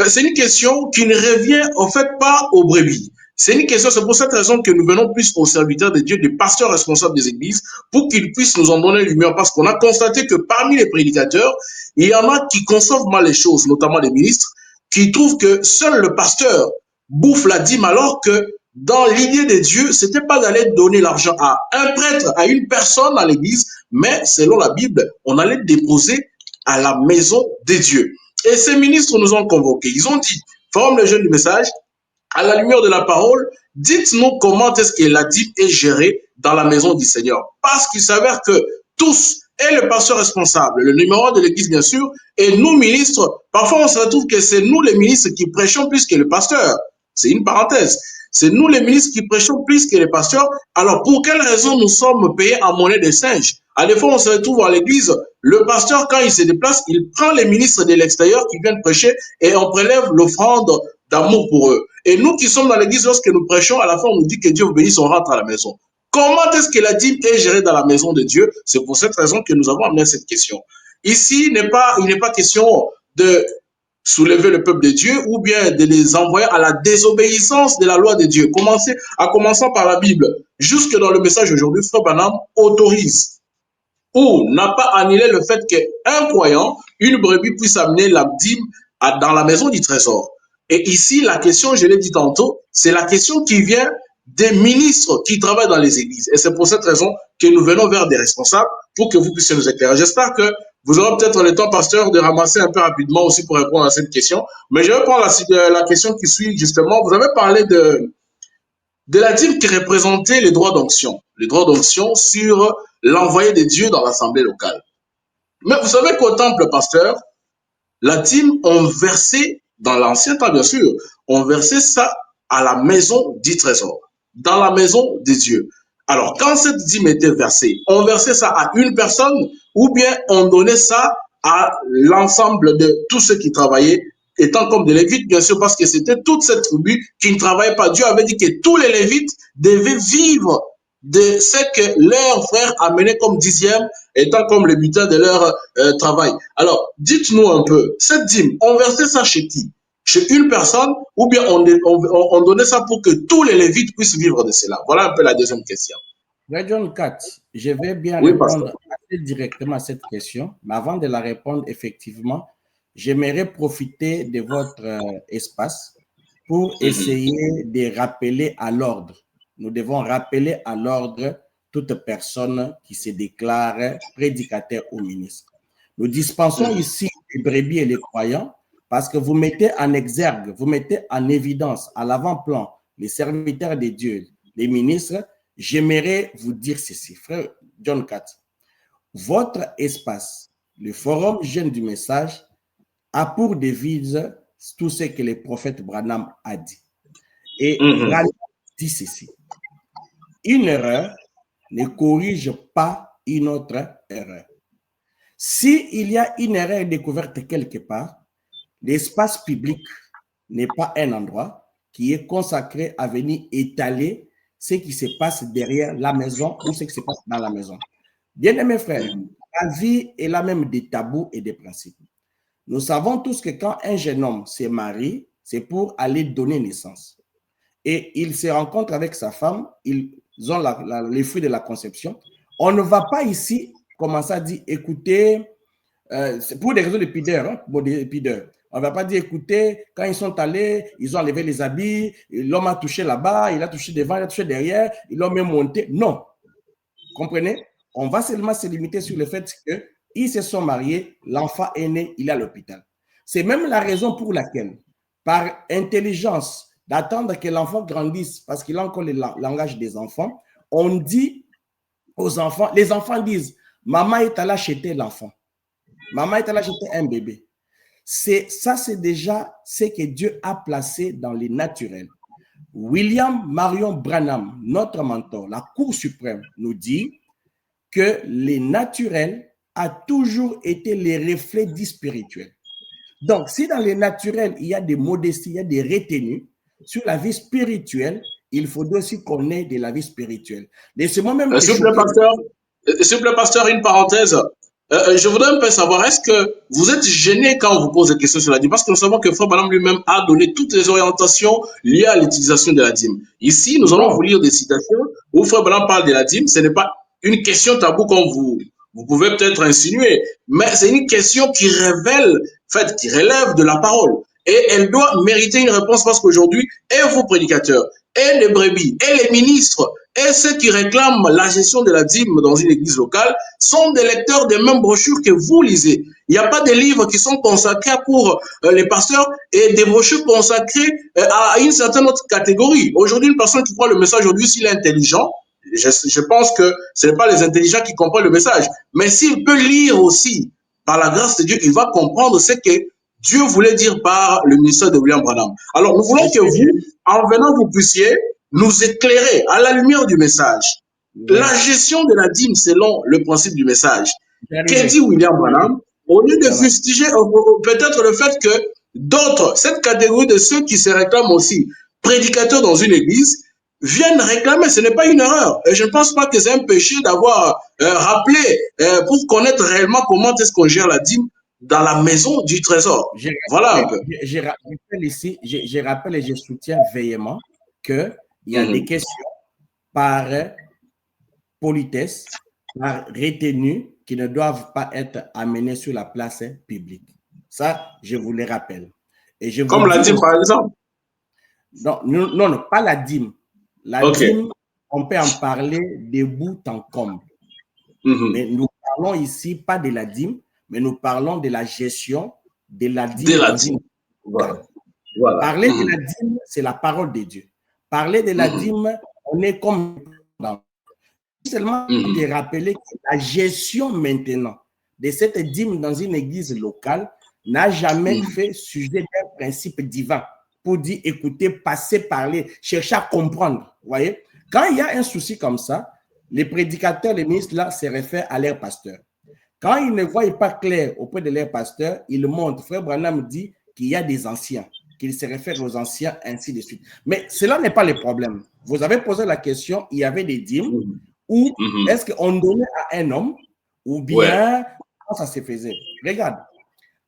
[SPEAKER 1] C'est une question qui ne revient en fait pas aux brebis. C'est une question, c'est pour cette raison que nous venons plus aux serviteurs de Dieu, des pasteurs responsables des églises, pour qu'ils puissent nous en donner lumière, parce qu'on a constaté que parmi les prédicateurs, il y en a qui conçoivent mal les choses, notamment les ministres, qui trouvent que seul le pasteur bouffe la dîme, alors que dans l'idée de Dieu, c'était pas d'aller donner l'argent à un prêtre, à une personne à l'église, mais selon la Bible, on allait déposer à la maison de Dieu. Et ces ministres nous ont convoqués. Ils ont dit, forme le jeune du message, à la lumière de la parole, dites-nous comment est-ce que la dîme est gérée dans la maison du Seigneur. Parce qu'il s'avère que tous, et le pasteur responsable, le numéro 1 de l'église bien sûr, et nous ministres, parfois on se retrouve que c'est nous les ministres qui prêchons plus que le pasteur. C'est une parenthèse. C'est nous les ministres qui prêchons plus que les pasteurs. Alors pour quelle raison nous sommes payés en monnaie de singe? À des fois, on se retrouve à l'église, le pasteur, quand il se déplace, il prend les ministres de l'extérieur qui viennent prêcher et on prélève l'offrande d'amour pour eux. Et nous qui sommes dans l'église, lorsque nous prêchons, à la fin, on nous dit que Dieu vous bénisse, on rentre à la maison. Comment est-ce que la dîme est gérée dans la maison de Dieu? C'est pour cette raison que nous avons amené cette question. Ici, il n'est pas question de soulever le peuple de Dieu ou bien de les envoyer à la désobéissance de la loi de Dieu. En commençant par la Bible, jusque dans le message aujourd'hui, Frère Branham autorise ou n'a pas annulé le fait qu'un croyant, une brebis, puisse amener la dîme dans la maison du trésor. Et ici, la question, je l'ai dit tantôt, c'est la question qui vient des ministres qui travaillent dans les églises. Et c'est pour cette raison que nous venons vers des responsables pour que vous puissiez nous éclairer. J'espère que vous aurez peut-être le temps, pasteur, de ramasser un peu rapidement aussi pour répondre à cette question. Mais je vais prendre la question qui suit, justement. Vous avez parlé de la dîme qui représentait les droits d'onction sur l'envoyé de Dieu dans l'assemblée locale. Mais vous savez qu'au temple, pasteur, la dîme, on versait, dans l'ancien temps bien sûr, on versait ça à la maison du trésor, dans la maison de Dieu. Alors, quand cette dîme était versée, on versait ça à une personne ou bien on donnait ça à l'ensemble de tous ceux qui travaillaient, étant comme des Lévites, bien sûr, parce que c'était toute cette tribu qui ne travaillait pas. Dieu avait dit que tous les Lévites devaient vivre de ce que leurs frères amenaient comme dixième, étant comme le butin de leur travail. Alors, dites-nous un peu, cette dîme, on versait ça chez qui? Chez une personne ou bien on donnait ça pour que tous les Lévites puissent vivre de cela? Voilà un peu la deuxième question.
[SPEAKER 2] John 4, je vais bien
[SPEAKER 1] Oui, pasteur.
[SPEAKER 2] répondre assez directement à cette question, mais avant de la répondre, effectivement, j'aimerais profiter de votre espace pour essayer de rappeler à l'ordre. Nous devons rappeler à l'ordre toute personne qui se déclare prédicateur ou ministre. Nous dispensons ici les brebis et les croyants parce que vous mettez en exergue, vous mettez en évidence, à l'avant-plan, les serviteurs de Dieu, les ministres. J'aimerais vous dire ceci, frère John 4. Votre espace, le forum Jeune du Message, a pour devise tout ce que le prophète Branham a dit. Et Branham dit ceci. Une erreur ne corrige pas une autre erreur. S'il y a une erreur découverte quelque part, l'espace public n'est pas un endroit qui est consacré à venir étaler ce qui se passe derrière la maison ou ce qui se passe dans la maison. Bien-aimés frères, la vie est la même des tabous et des principes. Nous savons tous que quand un jeune homme se marie, c'est pour aller donner naissance. Et il se rencontre avec sa femme, ils ont les fruits de la conception. On ne va pas ici commencer à dire, écoutez, c'est pour des raisons de pudeur, hein, pour des pudeurs. On ne va pas dire, écoutez, quand ils sont allés, ils ont enlevé les habits, l'homme a touché là-bas, il a touché devant, il a touché derrière, ils l'ont même monté. Non. Comprenez? On va seulement se limiter sur le fait qu'ils se sont mariés, l'enfant est né, il est à l'hôpital. C'est même la raison pour laquelle, par intelligence, d'attendre que l'enfant grandisse, parce qu'il a encore le langage des enfants, on dit aux enfants, les enfants disent, maman est allée acheter l'enfant. Maman est allée acheter un bébé. Ça, c'est déjà ce que Dieu a placé dans les naturels. William Marion Branham, notre mentor, la Cour suprême, nous dit que les naturels a toujours été les reflets du spirituel. Donc, si dans les naturels, il y a des modesties, il y a des retenues, sur la vie spirituelle, il faudrait aussi qu'on ait de la vie spirituelle. Laissez-moi même te
[SPEAKER 1] S'il vous plaît,
[SPEAKER 2] choquer.
[SPEAKER 1] pasteur, s'il vous plaît, pasteur, une parenthèse. Je voudrais un peu savoir, est-ce que vous êtes gêné quand on vous pose des questions sur la dîme? Parce que nous savons que Frère Branham lui-même a donné toutes les orientations liées à l'utilisation de la dîme. Ici, nous allons
[SPEAKER 2] Non,
[SPEAKER 1] vous lire des citations où Frère Branham parle de la dîme. Ce n'est pas une question tabou comme vous pouvez peut-être insinuer, mais c'est une question qui révèle, en fait, qui relève de la parole. Et elle doit mériter une réponse parce qu'aujourd'hui, et vos prédicateurs, et les brebis, et les ministres, et ceux qui réclament la gestion de la dîme dans une église locale sont des lecteurs des mêmes brochures que vous lisez. Il n'y a pas de livres qui sont consacrés pour les pasteurs et des brochures consacrées à une certaine autre catégorie. Aujourd'hui, une personne qui croit le message aujourd'hui, s'il est intelligent, je pense que ce n'est pas les intelligents qui comprennent le message, mais s'il peut lire aussi, par la grâce de Dieu, il va comprendre ce que Dieu voulait dire par le ministère de William Branham. Alors, nous voulons que vous, en venant, vous puissiez nous éclairer à la lumière du message. La gestion de la dîme selon le principe du message. Qu'a dit William Branham? Au lieu de fustiger peut-être le fait que d'autres, cette catégorie de ceux qui se réclament aussi prédicateurs dans une église, viennent réclamer. Ce n'est pas une erreur. Et je ne pense pas que c'est un péché d'avoir rappelé pour connaître réellement comment est-ce qu'on gère la dîme dans la maison du trésor. Voilà un peu.
[SPEAKER 2] Je rappelle ici, je rappelle et je soutiens veillement qu'il y a des questions par politesse, par retenue, qui ne doivent pas être amenées sur la place publique. Ça, je vous le rappelle.
[SPEAKER 1] Et je comme la dîme, par exemple?
[SPEAKER 2] Non, pas la dîme. La dîme, on peut en parler de bout en comble. Mais nous parlons ici pas de la dîme, mais nous parlons de la gestion de la dîme.
[SPEAKER 1] Voilà.
[SPEAKER 2] Parler de la dîme, c'est la parole de Dieu. Parler de la dîme, on est comme dans. Seulement de rappeler que la gestion maintenant de cette dîme dans une église locale n'a jamais fait sujet d'un principe divin pour dire écoutez, passer, parler, chercher à comprendre. Vous voyez, quand il y a un souci comme ça, les prédicateurs, les ministres là se réfèrent à leur pasteur. Quand ils ne voient pas clair auprès de leur pasteur, ils montrent. Frère Branham dit qu'il y a des anciens, qu'il se réfère aux anciens, ainsi de suite. Mais cela n'est pas le problème. Vous avez posé la question, il y avait des dîmes. Ou est-ce qu'on donnait à un homme ou bien comment ça se faisait? Regarde,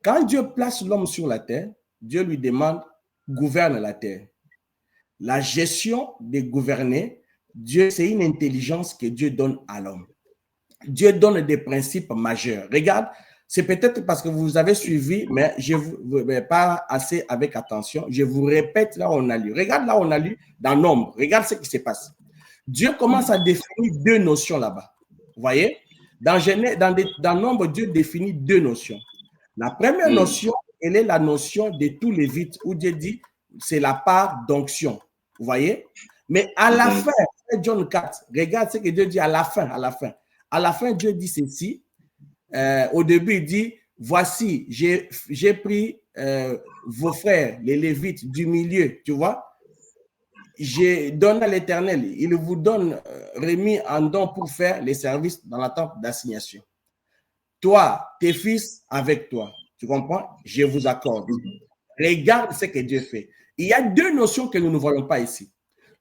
[SPEAKER 2] quand Dieu place l'homme sur la terre, Dieu lui demande gouverne la terre. La gestion de gouverner, Dieu, c'est une intelligence que Dieu donne à l'homme. Dieu donne des principes majeurs. Regarde, c'est peut-être parce que vous avez suivi, mais je ne vais pas assez avec attention. Je vous répète là où on a lu. Regarde là où on a lu dans Nombre. Regarde ce qui se passe. Dieu commence à définir deux notions là-bas. Vous voyez? Dans Nombre, Dieu définit deux notions. La première notion, elle est la notion de tous les vites, où Dieu dit, c'est la part d'onction. Vous voyez? Mais à la fin, John 4, regarde ce que Dieu dit à la fin. À la fin, Dieu dit ceci. Au début, il dit, voici, j'ai pris vos frères, les Lévites du milieu, tu vois? Je donne à l'Éternel, il vous donne remis en don pour faire les services dans la tente d'assignation. Toi, tes fils avec toi, tu comprends? Je vous accorde. Regarde ce que Dieu fait. Il y a deux notions que nous ne voyons pas ici.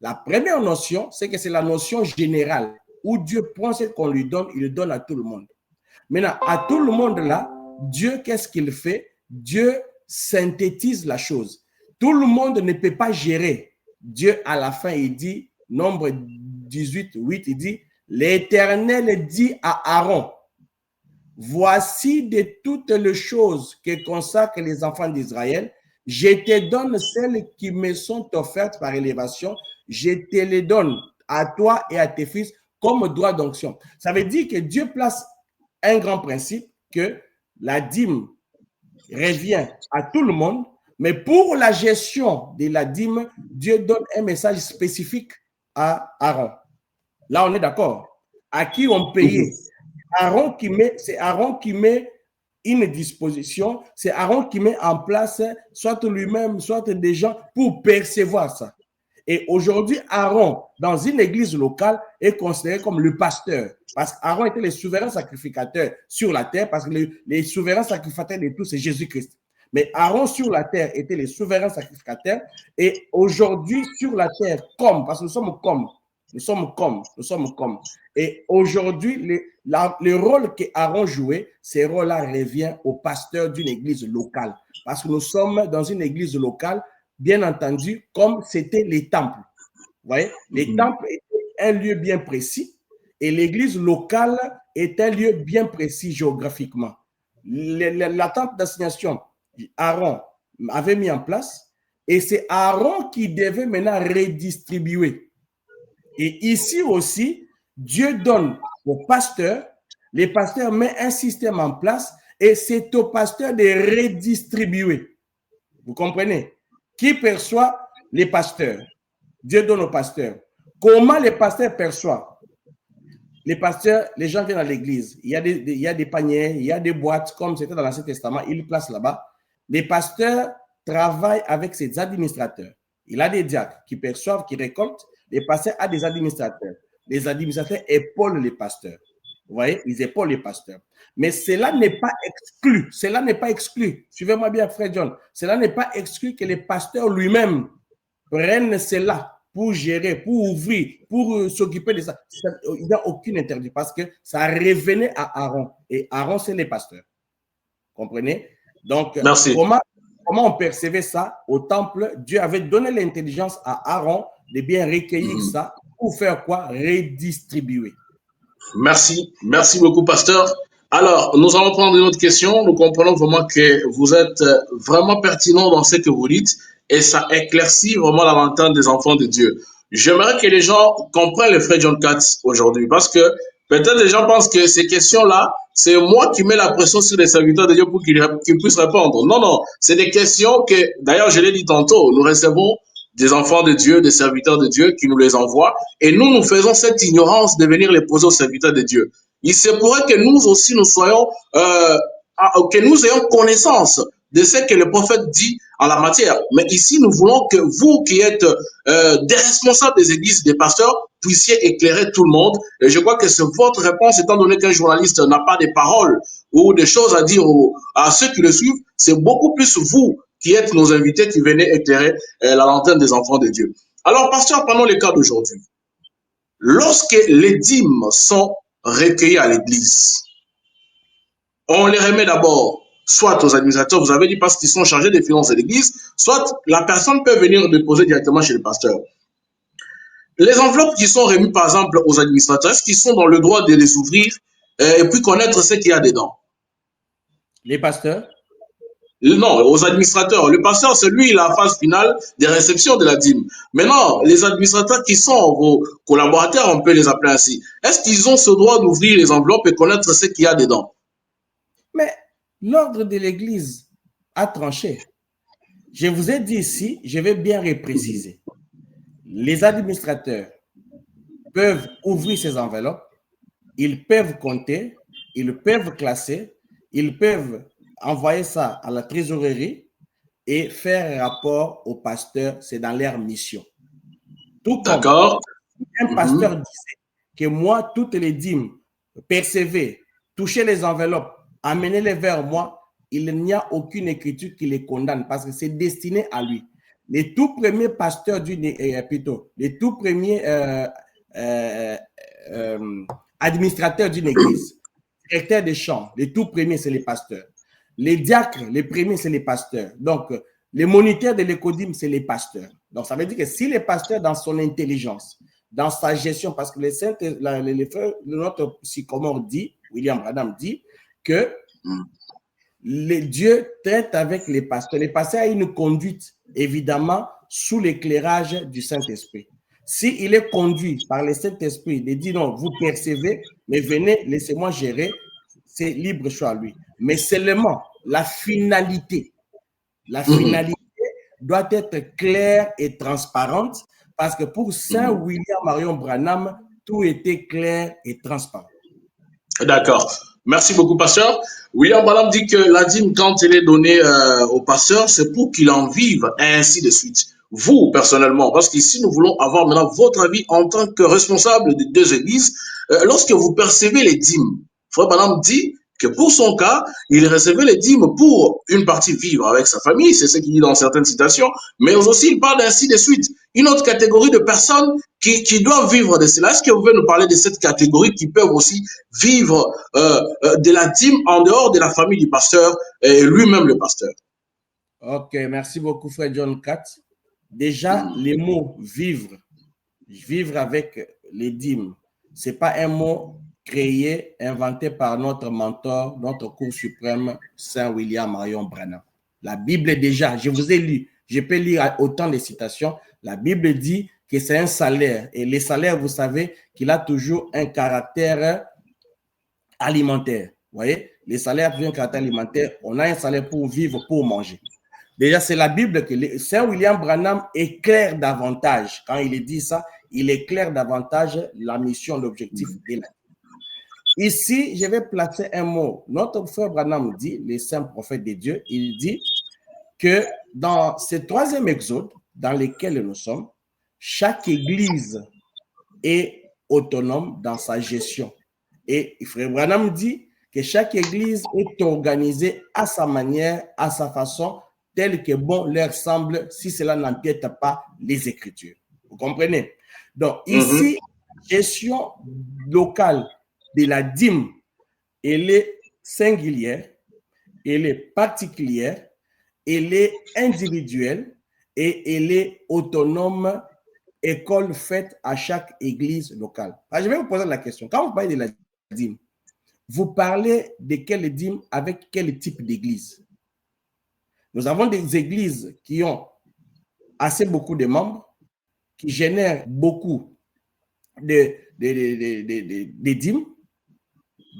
[SPEAKER 2] La première notion, c'est que c'est la notion générale où Dieu prend ce qu'on lui donne, il le donne à tout le monde. Maintenant, à tout le monde là, Dieu, qu'est-ce qu'il fait? Dieu synthétise la chose. Tout le monde ne peut pas gérer. Dieu, à la fin, il dit, Nombre 18, 8, il dit, l'Éternel dit à Aaron, voici de toutes les choses que consacrent les enfants d'Israël, je te donne celles qui me sont offertes par élévation, je te les donne à toi et à tes fils comme droit d'onction. Ça veut dire que Dieu place un grand principe que la dîme revient à tout le monde, mais pour la gestion de la dîme, Dieu donne un message spécifique à Aaron. Là, on est d'accord. À qui on payait? C'est Aaron qui met une disposition, c'est Aaron qui met en place soit lui-même, soit des gens pour percevoir ça. Et aujourd'hui, Aaron, dans une église locale, est considéré comme le pasteur. Parce qu'Aaron était le souverain sacrificateur sur la terre, parce que les souverains sacrificateurs de tous, c'est Jésus-Christ. Mais Aaron sur la terre était le souverain sacrificateur. Et aujourd'hui, sur la terre, parce que nous sommes comme. Et aujourd'hui, le rôle qu'Aaron jouait, ce rôle-là revient au pasteur d'une église locale. Parce que nous sommes dans une église locale, bien entendu, comme c'était les temples. Vous voyez, les temples étaient un lieu bien précis et l'église locale est un lieu bien précis géographiquement. La tente d'assignation, Aaron avait mis en place et c'est Aaron qui devait maintenant redistribuer. Et ici aussi, Dieu donne aux pasteurs, les pasteurs mettent un système en place et c'est au pasteur de redistribuer. Vous comprenez? Qui perçoit les pasteurs? Dieu donne aux pasteurs. Comment les pasteurs perçoivent? Les pasteurs, les gens viennent à l'église. Il y a des paniers, il y a des boîtes, comme c'était dans l'Ancien Testament, ils placent là-bas. Les pasteurs travaillent avec ses administrateurs. Il a des diacres qui perçoivent, qui récoltent. Les pasteurs ont des administrateurs. Les administrateurs épaulent les pasteurs. Vous voyez, ils épaulent les pasteurs. Mais cela n'est pas exclu. Cela n'est pas exclu. Suivez-moi bien, frère John. Cela n'est pas exclu que les pasteurs lui-même prennent cela pour gérer, pour ouvrir, pour s'occuper de ça. Il n'y a aucune interdit parce que ça revenait à Aaron. Et Aaron, c'est les pasteurs. Comprenez? Donc, comment on percevait ça au temple? Dieu avait donné l'intelligence à Aaron de bien recueillir ça pour faire quoi? Redistribuer.
[SPEAKER 1] Merci beaucoup, pasteur. Alors, nous allons prendre une autre question. Nous comprenons vraiment que vous êtes vraiment pertinent dans ce que vous dites et ça éclaircit vraiment la lanterne des enfants de Dieu. J'aimerais que les gens comprennent le frère John Katz aujourd'hui parce que peut-être les gens pensent que ces questions-là, c'est moi qui mets la pression sur les serviteurs de Dieu pour qu'ils puissent répondre. Non, non, c'est des questions que, d'ailleurs, je l'ai dit tantôt, nous recevons des enfants de Dieu, des serviteurs de Dieu qui nous les envoient et nous faisons cette ignorance de venir les poser aux serviteurs de Dieu. Il se pourrait que nous aussi nous soyons, que nous ayons connaissance de ce que le prophète dit en la matière. Mais ici, nous voulons que vous qui êtes des responsables des églises, des pasteurs, puissiez éclairer tout le monde. Et je crois que c'est votre réponse, étant donné qu'un journaliste n'a pas de paroles ou des choses à dire à ceux qui le suivent, c'est beaucoup plus vous qui êtes nos invités qui venez éclairer la lanterne des enfants de Dieu. Alors, pasteur, prenons le cas d'aujourd'hui. Lorsque les dîmes sont recueillis à l'église, on les remet d'abord soit aux administrateurs, vous avez dit parce qu'ils sont chargés des finances de l'église, soit la personne peut venir déposer directement chez le pasteur. Les enveloppes qui sont remises par exemple aux administrateurs, est-ce qu'ils sont dans le droit de les ouvrir et puis connaître ce qu'il y a dedans?
[SPEAKER 2] Les pasteurs?
[SPEAKER 1] Non, aux administrateurs. Le pasteur, c'est lui la phase finale des réceptions de la dîme. Maintenant, les administrateurs qui sont vos collaborateurs, on peut les appeler ainsi. Est-ce qu'ils ont ce droit d'ouvrir les enveloppes et connaître ce qu'il y a dedans?
[SPEAKER 2] Mais l'ordre de l'Église a tranché. Je vous ai dit ici, je vais bien repréciser. Les administrateurs peuvent ouvrir ces enveloppes, ils peuvent compter, ils peuvent classer, ils peuvent envoyer ça à la trésorerie et faire un rapport au pasteur, c'est dans leur mission. Tout comme un pasteur disait que moi, toutes les dîmes, percevez, touchez les enveloppes, amenez-les vers moi, il n'y a aucune écriture qui les condamne parce que c'est destiné à lui. Les tout premiers pasteurs les tout premiers administrateurs d'une église, directeurs des chants, les tout premiers, c'est les pasteurs. Les diacres, les premiers, c'est les pasteurs. Donc, les moniteurs de l'écodime, c'est les pasteurs. Donc, ça veut dire que si les pasteurs, dans son intelligence, dans sa gestion, parce que notre sycomore dit, William Branham dit, que Dieu traite avec les pasteurs. Les pasteurs ont une conduite, évidemment, sous l'éclairage du Saint-Esprit. S'il est conduit par le Saint-Esprit, de dire non, vous percevez, mais venez, laissez-moi gérer, c'est libre choix à lui. Mais seulement la finalité doit être claire et transparente parce que pour Saint William Marion Branham, tout était clair et transparent.
[SPEAKER 1] D'accord. Merci beaucoup, pasteur. William Branham dit que la dîme, quand elle est donnée au pasteur, c'est pour qu'il en vive, et ainsi de suite. vous, personnellement, parce qu'ici, nous voulons avoir maintenant votre avis en tant que responsable des deux églises, lorsque vous percevez les dîmes. Frère Branham dit que pour son cas, il recevait les dîmes pour une partie vivre avec sa famille, c'est ce qu'il dit dans certaines citations, mais aussi il parle ainsi de suite. Une autre catégorie de personnes qui doivent vivre de cela. Est-ce que vous pouvez nous parler de cette catégorie qui peuvent aussi vivre de la dîme en dehors de la famille du pasteur et lui-même le pasteur?
[SPEAKER 2] Ok, merci beaucoup, frère John Cat. Déjà, les mots vivre avec les dîmes, ce n'est pas un mot créé, inventé par notre mentor, notre cours suprême, Saint William Marion Branham. La Bible, déjà, je vous ai lu, je peux lire autant de citations. La Bible dit que c'est un salaire. Et les salaires, vous savez qu'il a toujours un caractère alimentaire. Vous voyez, les salaires ont un caractère alimentaire. On a un salaire pour vivre, pour manger. Déjà, c'est la Bible que Saint William Branham éclaire davantage. Quand il dit ça, il éclaire davantage la mission, l'objectif de la vie. Ici, je vais placer un mot. Notre frère Branham dit, le saint prophète de Dieu, il dit que dans ce troisième exode dans lequel nous sommes, chaque église est autonome dans sa gestion. Et frère Branham dit que chaque église est organisée à sa manière, à sa façon, tel que bon leur semble, si cela n'empiète pas les Écritures. Vous comprenez? Donc, ici, gestion locale de la dîme, elle est singulière, elle est particulière, elle est individuelle et elle est autonome, école faite à chaque église locale. Alors, je vais vous poser la question. Quand vous parlez de la dîme, vous parlez de quelle dîme avec quel type d'église? Nous avons des églises qui ont assez beaucoup de membres, qui génèrent beaucoup de dîmes,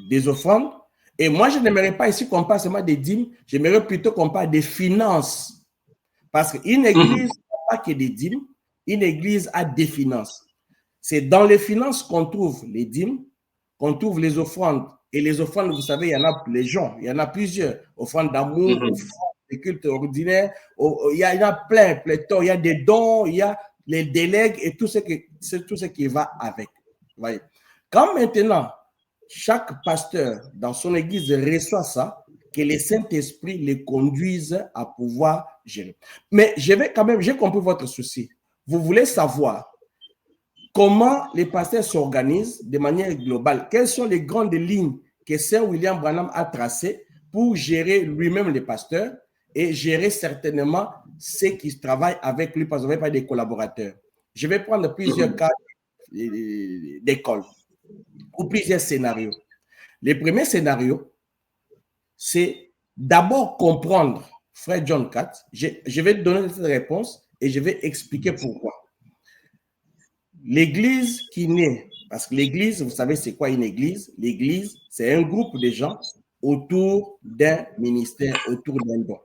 [SPEAKER 2] des offrandes. Et moi, je n'aimerais pas ici qu'on parle seulement des dîmes, j'aimerais plutôt qu'on parle des finances. Parce qu'une église n'a pas que des dîmes, une église a des finances. C'est dans les finances qu'on trouve les dîmes, qu'on trouve les offrandes. Et les offrandes, vous savez, il y en a les gens, il y en a plusieurs. Offrandes d'amour, offrandes de culte ordinaire, il y en a plein, pléthore. Il y a des dons, il y a les délègues et tout ce qui va avec. Voyez. Quand maintenant, chaque pasteur dans son église reçoit ça, que le Saint-Esprit les conduise à pouvoir gérer. Mais je vais quand même, j'ai compris votre souci. Vous voulez savoir comment les pasteurs s'organisent de manière globale. Quelles sont les grandes lignes que Saint William Branham a tracées pour gérer lui-même les pasteurs et gérer certainement ceux qui travaillent avec lui, parce qu'on ne va pas des collaborateurs. Je vais prendre plusieurs cas d'école ou plusieurs scénarios. Le premier scénario, c'est d'abord comprendre, frère John Cat, je vais te donner cette réponse et je vais expliquer pourquoi. L'église qui naît, parce que l'église, vous savez c'est quoi une église? L'église, c'est un groupe de gens autour d'un ministère, autour d'un don.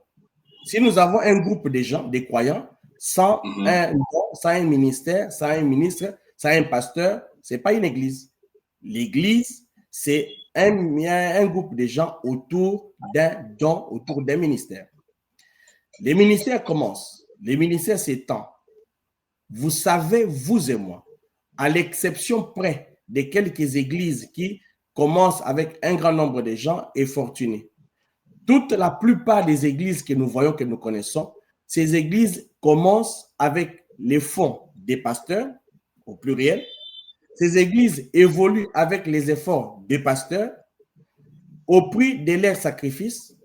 [SPEAKER 2] Si nous avons un groupe de gens, des croyants, sans un don, sans un ministère, sans un ministre, sans un pasteur, ce n'est pas une église. L'église, c'est un groupe de gens autour d'un don, autour d'un ministère. Les ministères commencent. Les ministères s'étendent. Vous savez, vous et moi, à l'exception près de quelques églises qui commencent avec un grand nombre de gens et fortunés. Toute la plupart des églises que nous voyons, que nous connaissons, ces églises commencent avec les fonds des pasteurs, au pluriel. Ces églises évoluent avec les efforts des pasteurs, au prix de leurs sacrifices,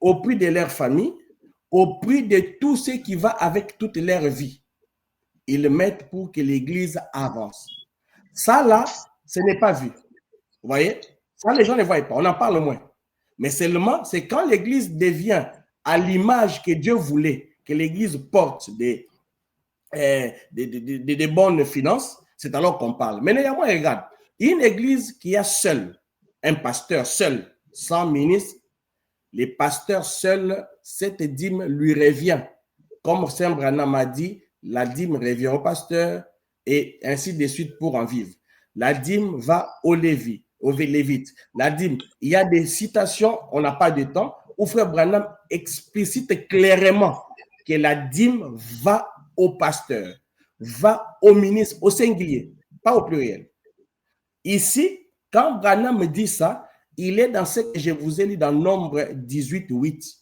[SPEAKER 2] au prix de leur famille, au prix de tout ce qui va avec toute leur vie. Ils le mettent pour que l'église avance. Ça, là, ce n'est pas vu. Vous voyez? Ça, les gens ne voient pas. On en parle moins. Mais seulement, c'est quand l'église devient à l'image que Dieu voulait que l'église porte des bonnes finances, c'est alors qu'on parle. Mais néanmoins, regarde, une église qui a seul, un pasteur seul, sans ministre, les pasteurs seuls, cette dîme lui revient. Comme Saint Branham a dit, la dîme revient au pasteur et ainsi de suite pour en vivre. La dîme va aux Lévites. La dîme, il y a des citations, on n'a pas de temps, où Frère Branham explicite clairement que la dîme va au pasteur, va au ministre, au singulier, pas au pluriel. Ici, quand Branham me dit ça, il est dans ce que je vous ai lu dans Nombre 18:8.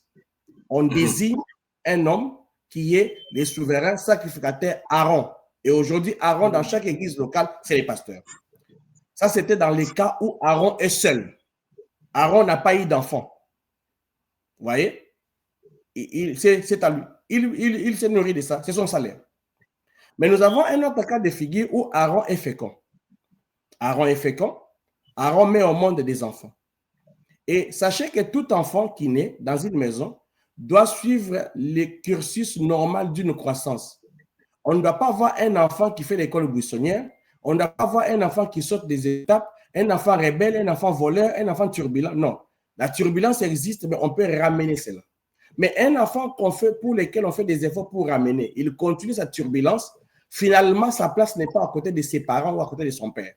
[SPEAKER 2] On désigne un homme qui est le souverain sacrificateur Aaron. Et aujourd'hui, Aaron, dans chaque église locale, c'est les pasteurs. Ça, c'était dans les cas où Aaron est seul. Aaron n'a pas eu d'enfant. Vous voyez? C'est à lui. Il s'est nourri de ça. C'est son salaire. Mais nous avons un autre cas de figure où Aaron est fécond. Aaron est fécond. Aaron met au monde des enfants. Et sachez que tout enfant qui naît dans une maison doit suivre le cursus normal d'une croissance. On ne doit pas avoir un enfant qui fait l'école buissonnière. On ne doit pas avoir un enfant qui saute des étapes, un enfant rebelle, un enfant voleur, un enfant turbulent. Non. La turbulence existe, mais on peut ramener cela. Mais un enfant pour lequel on fait des efforts pour ramener, il continue sa turbulence, finalement, sa place n'est pas à côté de ses parents ou à côté de son père.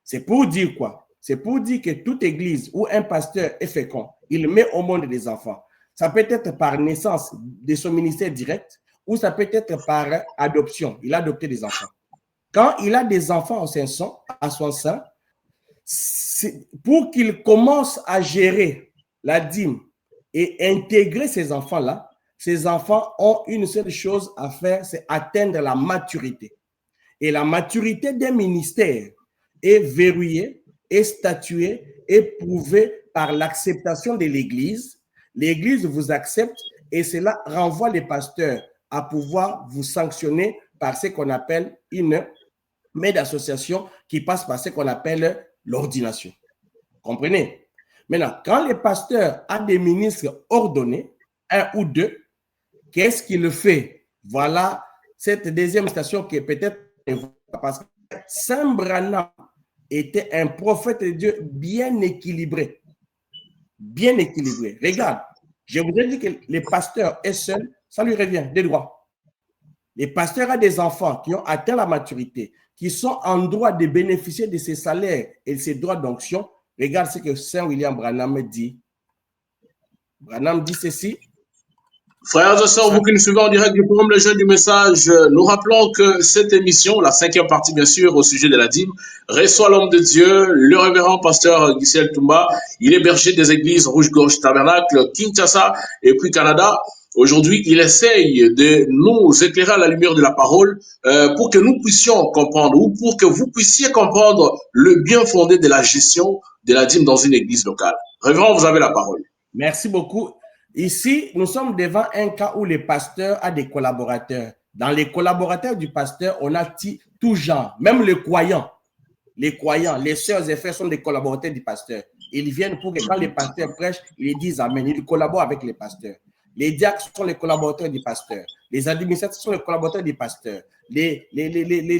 [SPEAKER 2] C'est pour dire quoi? C'est pour dire que toute église où un pasteur est fécond, il met au monde des enfants. Ça peut être par naissance de son ministère direct ou ça peut être par adoption. Il a adopté des enfants. Quand il a des enfants à son sein, pour qu'il commence à gérer la dîme et intégrer ces enfants-là, ces enfants ont une seule chose à faire, c'est atteindre la maturité. Et la maturité d'un ministère est verrouillée, est statuée, est prouvée par l'acceptation de l'Église. L'Église vous accepte et cela renvoie les pasteurs à pouvoir vous sanctionner par ce qu'on appelle une main d'association qui passe par ce qu'on appelle l'ordination. Comprenez? Maintenant, quand les pasteurs ont des ministres ordonnés, un ou deux, qu'est-ce qu'il fait? Voilà cette deuxième station qui est peut-être parce que Saint Branham était un prophète de Dieu bien équilibré. Bien équilibré. Regarde, je vous ai dit que les pasteurs est seul, ça lui revient des droits. Les pasteurs ont des enfants qui ont atteint la maturité, qui sont en droit de bénéficier de ces salaires et de ces droits d'onction. Regarde ce que Saint William Branham dit. Branham dit ceci.
[SPEAKER 1] Frères et sœurs, vous qui nous suivez en direct du forum Le Jeune du Message, nous rappelons que cette émission, la 5e partie bien sûr, au sujet de la dîme, reçoit l'homme de Dieu, le révérend pasteur Gisèle Toumba. Il est berger des églises Rouge-Gorge Tabernacle, Kinshasa et puis Canada. Aujourd'hui, il essaye de nous éclairer à la lumière de la parole pour que nous puissions comprendre ou pour que vous puissiez comprendre le bien fondé de la gestion de la dîme dans une église locale. Révérend, vous avez la parole.
[SPEAKER 2] Merci beaucoup. Ici, nous sommes devant un cas où le pasteur a des collaborateurs. Dans les collaborateurs du pasteur, on a tout genre, même les croyants. Les croyants, les sœurs et frères sont des collaborateurs du pasteur. Ils viennent pour que quand les pasteurs prêchent, ils disent Amen. Ils collaborent avec les pasteurs. Les diacres sont les collaborateurs du pasteur. Les administrateurs sont les collaborateurs du pasteur. Les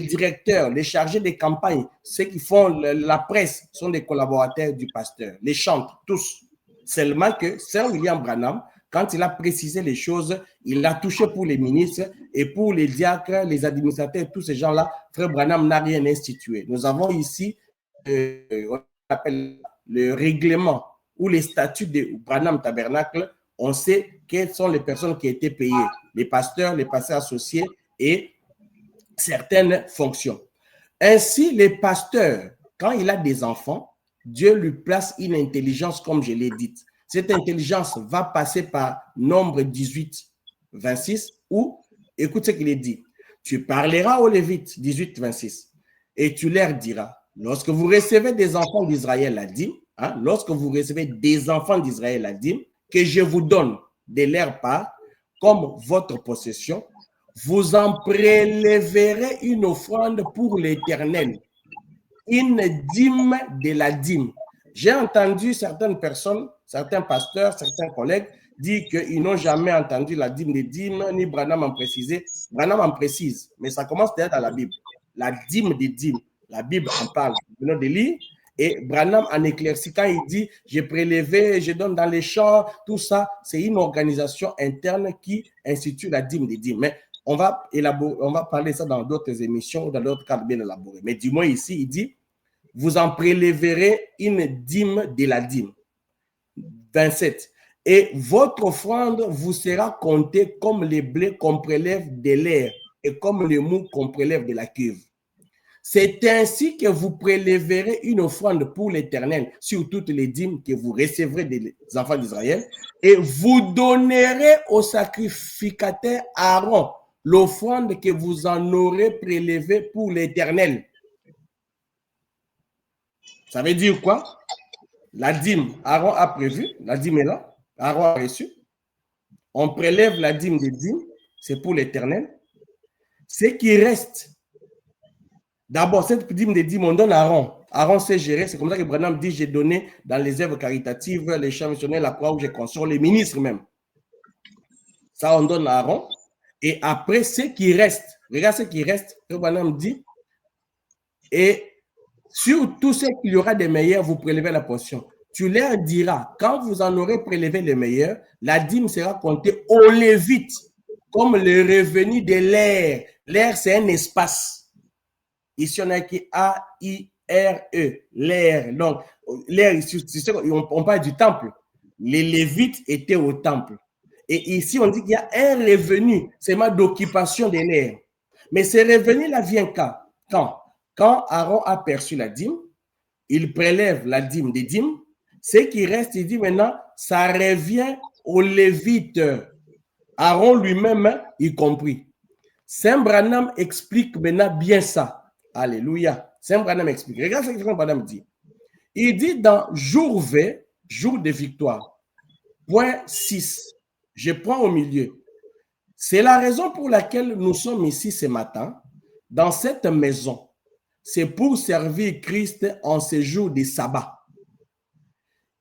[SPEAKER 2] directeurs, les chargés des campagnes, ceux qui font la presse sont des collaborateurs du pasteur. Les chantres, tous. Seulement que Saint William Branham, quand il a précisé les choses, il a touché pour les ministres et pour les diacres, les administrateurs, tous ces gens-là, Frère Branham n'a rien institué. Nous avons ici, on appelle le règlement ou les statuts de Branham Tabernacle. On sait quelles sont les personnes qui ont été payées, les pasteurs associés et certaines fonctions. Ainsi, les pasteurs, quand il a des enfants, Dieu lui place une intelligence, comme je l'ai dit. Cette intelligence va passer par Nombre 18:26, où, écoute ce qu'il est dit, tu parleras aux Lévites, 18:26, et tu leur diras, lorsque vous recevez des enfants d'Israël la dîme, lorsque vous recevez des enfants d'Israël la dîme, que je vous donne de leur part, comme votre possession, vous en prélèverez une offrande pour l'Éternel, une dîme de la dîme. J'ai entendu certaines personnes, certains pasteurs, certains collègues dire qu'ils n'ont jamais entendu la dîme des dîmes, ni Branham en préciser. Branham en précise, mais ça commence déjà dans la Bible. La dîme des dîmes, la Bible en parle. Nous venons de lire. Et Branham en éclaircit quand il dit j'ai prélevé, je donne dans les champs, tout ça, c'est une organisation interne qui institue la dîme des dîmes. Mais on va parler ça dans d'autres émissions ou dans d'autres cadres bien élaborés. Mais du moins ici, il dit vous en prélèverez une dîme de la dîme. 27. Et votre offrande vous sera comptée comme les blés qu'on prélève de l'air est comme le mou qu'on prélève de la cuve. C'est ainsi que vous prélèverez une offrande pour l'Éternel sur toutes les dîmes que vous recevrez des enfants d'Israël, et vous donnerez au sacrificateur Aaron l'offrande que vous en aurez prélevée pour l'Éternel. Ça veut dire quoi? La dîme, Aaron a prévu, la dîme est là, Aaron a reçu. On prélève la dîme des dîmes, c'est pour l'Éternel. Ce qui reste, d'abord, cette dîme des dîmes, on donne à Aaron. Aaron sait gérer, c'est comme ça que Branham dit, j'ai donné dans les œuvres caritatives, les champs missionnaires, la croix où j'ai console, les ministres même. Ça, on donne à Aaron. Et après, ce qui reste, regarde ce qui reste, que Branham dit, et sur tout ce qu'il y aura des meilleurs, vous prélevez la portion. Tu leur diras, quand vous en aurez prélevé les meilleurs, la dîme sera comptée aux Lévites, comme le revenu de l'air. L'air, c'est un espace. Ici, on a écrit A-I-R-E, l'air. Donc, l'air, on parle du temple. Les Lévites étaient au temple. Et ici, on dit qu'il y a un revenu, c'est ma d'occupation de l'air. Mais ce revenu-là vient quand? Quand Aaron a perçu la dîme, il prélève la dîme des dîmes. Ce qui reste, il dit maintenant, ça revient aux Lévites. Aaron lui-même, y compris. Saint Branham explique maintenant bien ça. Alléluia. Saint Branham explique. Regarde ce que Saint Branham dit. Il dit dans jour V, jour de victoire, point 6, je prends au milieu. C'est la raison pour laquelle nous sommes ici ce matin, dans cette maison. C'est pour servir Christ en ce jour de sabbat.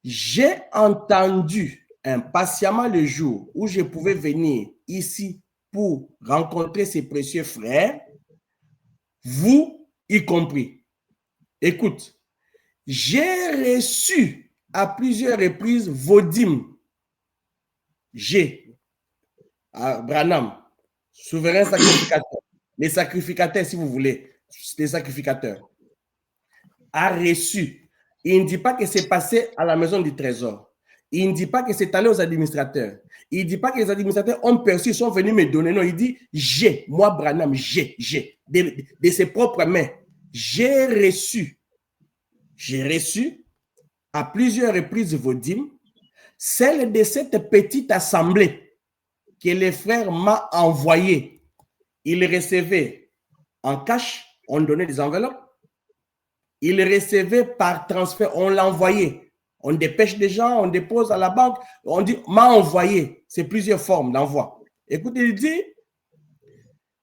[SPEAKER 2] J'ai entendu impatiemment le jour où je pouvais venir ici pour rencontrer ces précieux frères, vous y compris. Écoute, j'ai reçu à plusieurs reprises vos dîmes. J'ai, Branham, souverain sacrificateur, les sacrificateurs si vous voulez, les sacrificateurs, a reçu. Il ne dit pas que c'est passé à la maison du trésor. Il ne dit pas que c'est allé aux administrateurs. Il ne dit pas que les administrateurs ont perçu, ils sont venus me donner. Non, il dit j'ai, moi Branham, j'ai, de ses propres mains. J'ai reçu à plusieurs reprises vos dîmes, celle de cette petite assemblée que les frères m'ont envoyée. Ils recevaient en cash, on donnait des enveloppes. Ils recevaient par transfert, on l'envoyait. On dépêche des gens, on dépose à la banque, on dit m'a envoyé. C'est plusieurs formes d'envoi. Écoutez, il dit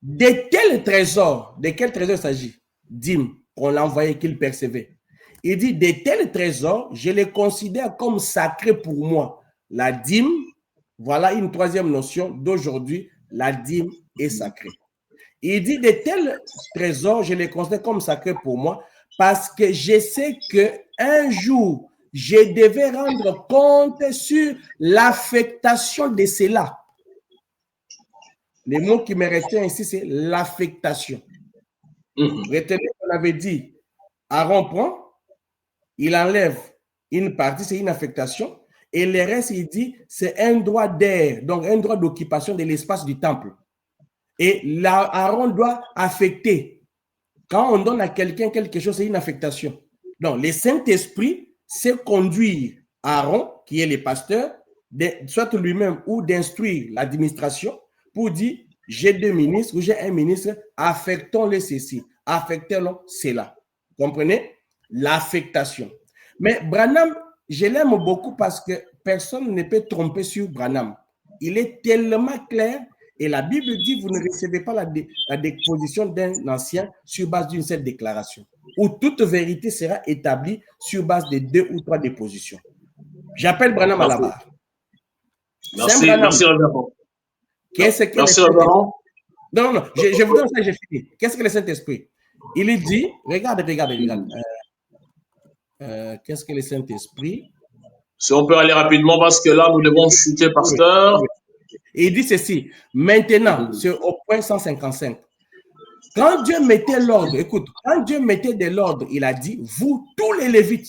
[SPEAKER 2] de quel trésor il s'agit? Dîmes qu'on l'a envoyé, qu'il percevait. Il dit de tels trésors, je les considère comme sacrés pour moi. La dîme, voilà une troisième notion d'aujourd'hui, la dîme est sacrée. Il dit de tels trésors, je les considère comme sacrés pour moi parce que je sais qu'un jour, je devais rendre compte sur l'affectation de cela. Les mots qui me retiennent ici, c'est l'affectation. Retenez qu'on avait dit, Aaron prend, il enlève une partie, c'est une affectation, et le reste, il dit, c'est un droit d'air, donc un droit d'occupation de l'espace du temple. Et là, Aaron doit affecter. Quand on donne à quelqu'un quelque chose, c'est une affectation. Donc, le Saint-Esprit sait conduire Aaron, qui est le pasteur, soit lui-même ou d'instruire l'administration pour dire, j'ai deux ministres ou j'ai un ministre, affectons-le ceci, affectons-le cela. Vous comprenez? L'affectation. Mais Branham, je l'aime beaucoup parce que personne ne peut tromper sur Branham. Il est tellement clair et la Bible dit, vous ne recevez pas la déposition d'un ancien sur base d'une seule déclaration, où toute vérité sera établie sur base de 2 ou 3 dépositions. J'appelle Branham à la barre.
[SPEAKER 1] Merci, merci, Reverend.
[SPEAKER 2] Qu'est-ce que
[SPEAKER 1] merci, Reverend.
[SPEAKER 2] Non, je vous donne ça, j'ai fini. Qu'est-ce que le Saint-Esprit? Il dit, regarde. Qu'est-ce que le Saint-Esprit?
[SPEAKER 1] Si on peut aller rapidement parce que là, nous devons chuter, pasteur.
[SPEAKER 2] Oui. Il dit ceci, maintenant, au point 155, quand Dieu mettait l'ordre, écoute, quand Dieu mettait de l'ordre, il a dit, vous, tous les Lévites.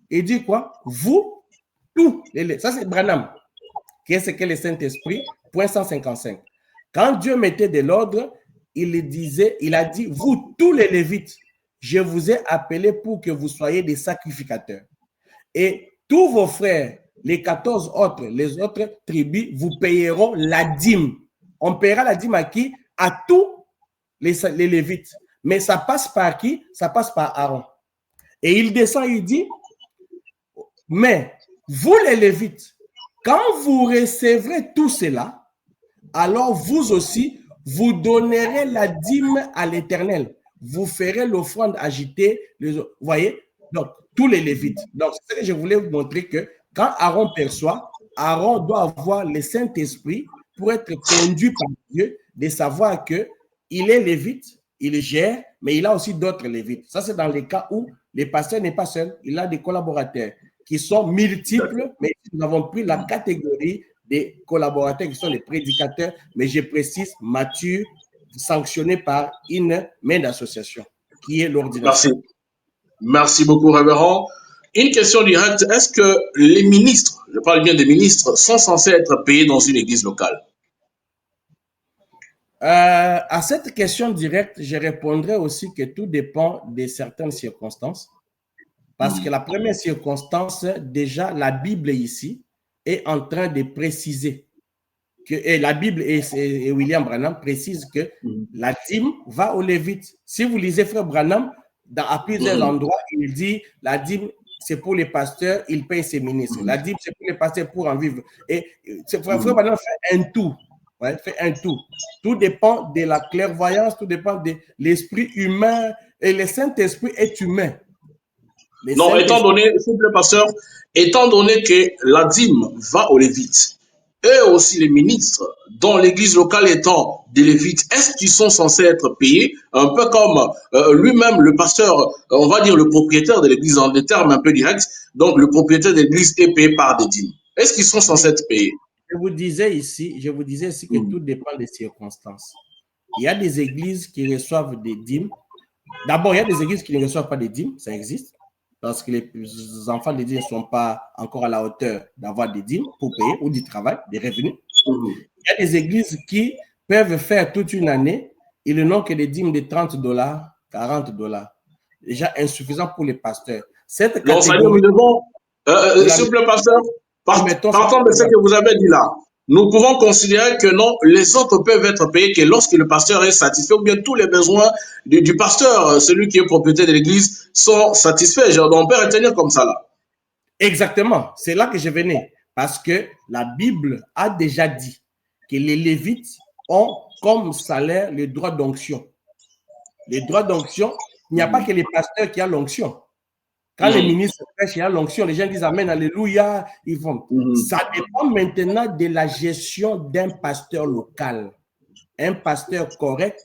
[SPEAKER 2] Il dit quoi? Vous, tous les Lévites. Ça, c'est Branham. Qu'est-ce que le Saint-Esprit? Point 155. Quand Dieu mettait de l'ordre, il a dit, vous tous les Lévites, je vous ai appelés pour que vous soyez des sacrificateurs. Et tous vos frères, les 14 autres, les autres tribus, vous payeront la dîme. On paiera la dîme à qui? À tous les Lévites. Mais ça passe par qui? Ça passe par Aaron. Et il descend, il dit, mais vous les Lévites, quand vous recevrez tout cela, alors vous aussi, vous donnerez la dîme à l'Éternel. Vous ferez l'offrande agitée. Vous voyez? Donc, tous les Lévites. Donc, c'est ce que je voulais vous montrer que quand Aaron perçoit, Aaron doit avoir le Saint-Esprit pour être conduit par Dieu, de savoir qu'il est Lévite, il gère, mais il a aussi d'autres Lévites. Ça, c'est dans les cas où le pasteur n'est pas seul, il a des collaborateurs qui sont multiples, mais nous avons pris la catégorie des collaborateurs qui sont les prédicateurs, mais je précise, matures, sanctionnés par une main d'association, qui est l'ordination.
[SPEAKER 1] Merci. Merci beaucoup, révérend. Une question directe, est-ce que les ministres, je parle bien des ministres, sont censés être payés dans une église locale?
[SPEAKER 2] À cette question directe, je répondrai aussi que tout dépend de certaines circonstances. Parce que la première circonstance, déjà, la Bible ici est en train de préciser que, et la Bible et William Branham précisent que la dîme va aux Lévites. Si vous lisez Frère Branham, à plusieurs endroits, il dit la dîme, c'est pour les pasteurs, il paye ses ministres. La dîme, c'est pour les pasteurs pour en vivre. Et Frère Branham fait un tout. Ouais, fait un tout. Tout dépend de la clairvoyance, tout dépend de l'esprit humain. Et le Saint-Esprit est humain.
[SPEAKER 1] Non, étant donné, s'il vous plaît, pasteur, étant donné que la dîme va aux Lévites, eux aussi les ministres, dont l'église locale étant des Lévites, est-ce qu'ils sont censés être payés un peu comme lui-même, le pasteur, on va dire le propriétaire de l'église en des termes un peu directs, donc le propriétaire de l'église est payé par des dîmes. Est-ce qu'ils sont censés être payés?
[SPEAKER 2] Je vous disais ici que tout dépend des circonstances. Il y a des églises qui reçoivent des dîmes. D'abord, il y a des églises qui ne reçoivent pas des dîmes, ça existe, parce que les enfants des dîmes ne sont pas encore à la hauteur d'avoir des dîmes pour payer ou du travail, des revenus. Il y a des églises qui peuvent faire toute une année, ils n'ont que des dîmes de $30, $40. Déjà insuffisant pour les pasteurs. Cette catégorie...
[SPEAKER 1] Non, ça nous devons, s'il vous plaît, pasteur, partant de ce que vous avez dit là, nous pouvons considérer que non, les autres peuvent être payés que lorsque le pasteur est satisfait ou bien tous les besoins du pasteur, celui qui est propriétaire de l'église, sont satisfaits. Genre, on peut retenir comme ça là.
[SPEAKER 2] Exactement, c'est là que je venais. Parce que la Bible a déjà dit que les Lévites ont comme salaire le droit d'onction. Les droits d'onction, il n'y a pas que les pasteurs qui ont l'onction. Quand les ministres prêchent, il y a l'onction, les gens disent Amen, Alléluia, ils vont. Ça dépend maintenant de la gestion d'un pasteur local. Un pasteur correct,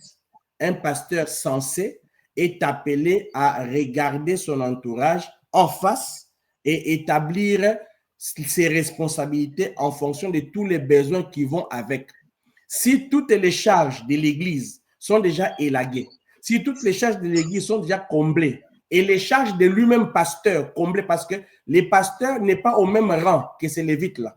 [SPEAKER 2] un pasteur sensé est appelé à regarder son entourage en face et établir ses responsabilités en fonction de tous les besoins qui vont avec. Si toutes les charges de l'Église sont déjà élaguées, si toutes les charges de l'Église sont déjà comblées, et les charges de lui-même pasteur comblées, parce que les pasteurs n'est pas au même rang que ces Lévites-là.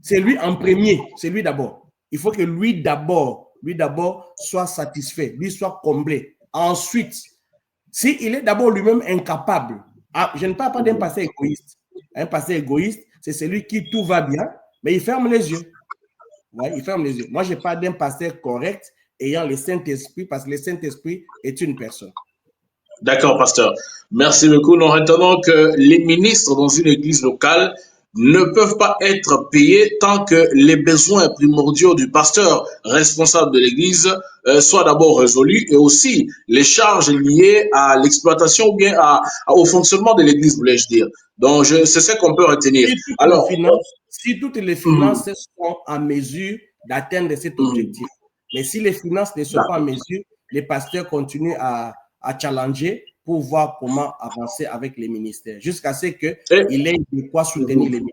[SPEAKER 2] C'est lui en premier, c'est lui d'abord. Il faut que lui d'abord soit satisfait, lui soit comblé. Ensuite, s'il est d'abord lui-même incapable, je ne parle pas d'un pasteur égoïste. Un pasteur égoïste, c'est celui qui tout va bien, mais il ferme les yeux. Ouais, il ferme les yeux. Moi, je parle d'un pasteur correct ayant le Saint-Esprit, parce que le Saint-Esprit est une personne.
[SPEAKER 1] D'accord, pasteur. Merci beaucoup. Nous retenons que les ministres dans une église locale ne peuvent pas être payés tant que les besoins primordiaux du pasteur responsable de l'église soient d'abord résolus, et aussi les charges liées à l'exploitation ou bien au fonctionnement de l'église, voulais-je dire. Donc, c'est ce qu'on peut retenir.
[SPEAKER 2] Si toutes les finances sont en mesure d'atteindre cet objectif, mais si les finances ne sont pas en mesure, les pasteurs continuent à challenger pour voir comment avancer avec les ministères, jusqu'à ce qu'il ait de quoi soutenir les ministères.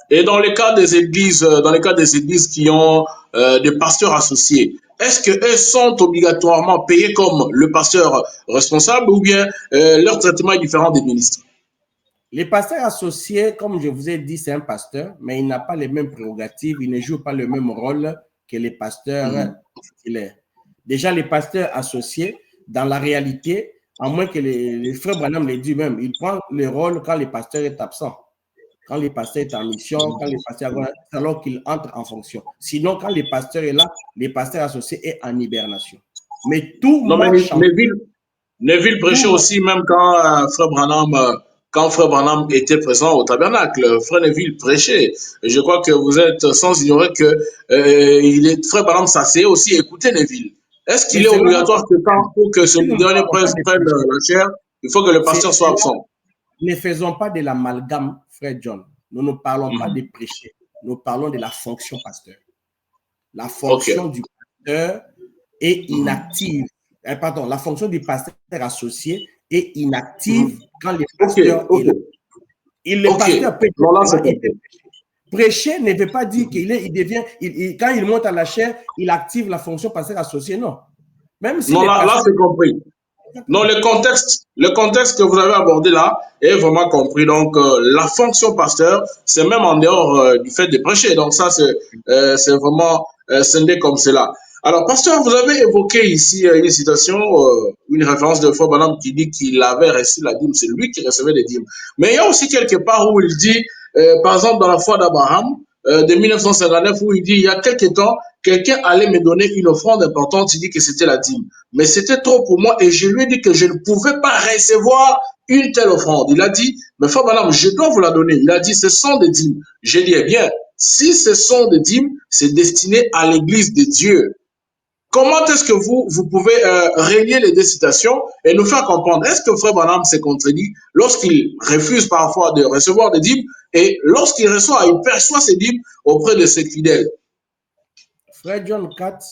[SPEAKER 1] Et dans les cas des églises qui ont des pasteurs associés, est-ce qu'eux sont obligatoirement payés comme le pasteur responsable, ou bien leur traitement est différent des ministres?
[SPEAKER 2] Les pasteurs associés, comme je vous ai dit, c'est un pasteur, mais il n'a pas les mêmes prérogatives, il ne joue pas le même rôle que les pasteurs titulaires. Déjà, les pasteurs associés, dans la réalité, à moins que les frères Branham les disent même, ils prennent le rôle quand le pasteur est absent. Quand le pasteur est en mission, quand le pasteur c'est alors qu'il entre en fonction. Sinon, quand le pasteur est là, le pasteur associé est en hibernation. Mais tout
[SPEAKER 1] Non, mais
[SPEAKER 2] marche en
[SPEAKER 1] Neville prêchait aussi, même quand Frère Branham était présent au tabernacle. Frère Neville prêchait. Et je crois que vous êtes sans ignorer que Frère Branham s'asseyait aussi et écoutait Neville. Est-ce qu'il est obligatoire que pour que ce dernier prenne la chair, il faut que le pasteur soit absent?
[SPEAKER 2] Ne faisons pas de l'amalgame, frère John. Nous ne parlons pas de prêcher. Nous parlons de la fonction pasteur. La fonction du pasteur est inactive. Pardon, la fonction du pasteur associé est inactive quand le pasteur est là. Et le pasteur peut prêcher ne veut pas dire qu'il devient, quand il monte à la chair, il active la fonction pasteur associé, non.
[SPEAKER 1] Même si non, là c'est compris. Non, le contexte que vous avez abordé là est vraiment compris. Donc, la fonction pasteur, c'est même en dehors du fait de prêcher. Donc, ça, c'est vraiment scindé comme cela. Alors, pasteur, vous avez évoqué ici une citation, une référence de Frère Branham qui dit qu'il avait reçu la dîme. C'est lui qui recevait les dîmes. Mais il y a aussi quelque part où il dit, par exemple, dans la foi d'Abraham, de 1959, où il dit, il y a quelque temps, quelqu'un allait me donner une offrande importante, il dit que c'était la dîme. Mais c'était trop pour moi et je lui ai dit que je ne pouvais pas recevoir une telle offrande. Il a dit, mais Frère Branham, je dois vous la donner. Il a dit, ce sont des dîmes. J'ai dit, eh bien, si ce sont des dîmes, c'est destiné à l'église de Dieu. Comment est-ce que vous pouvez relier les deux citations et nous faire comprendre, est-ce que Frère Branham s'est contredit lorsqu'il refuse parfois de recevoir des dîmes et lorsqu'il reçoit, il perçoit ces dîmes auprès de ses fidèles?
[SPEAKER 2] Frère John 4,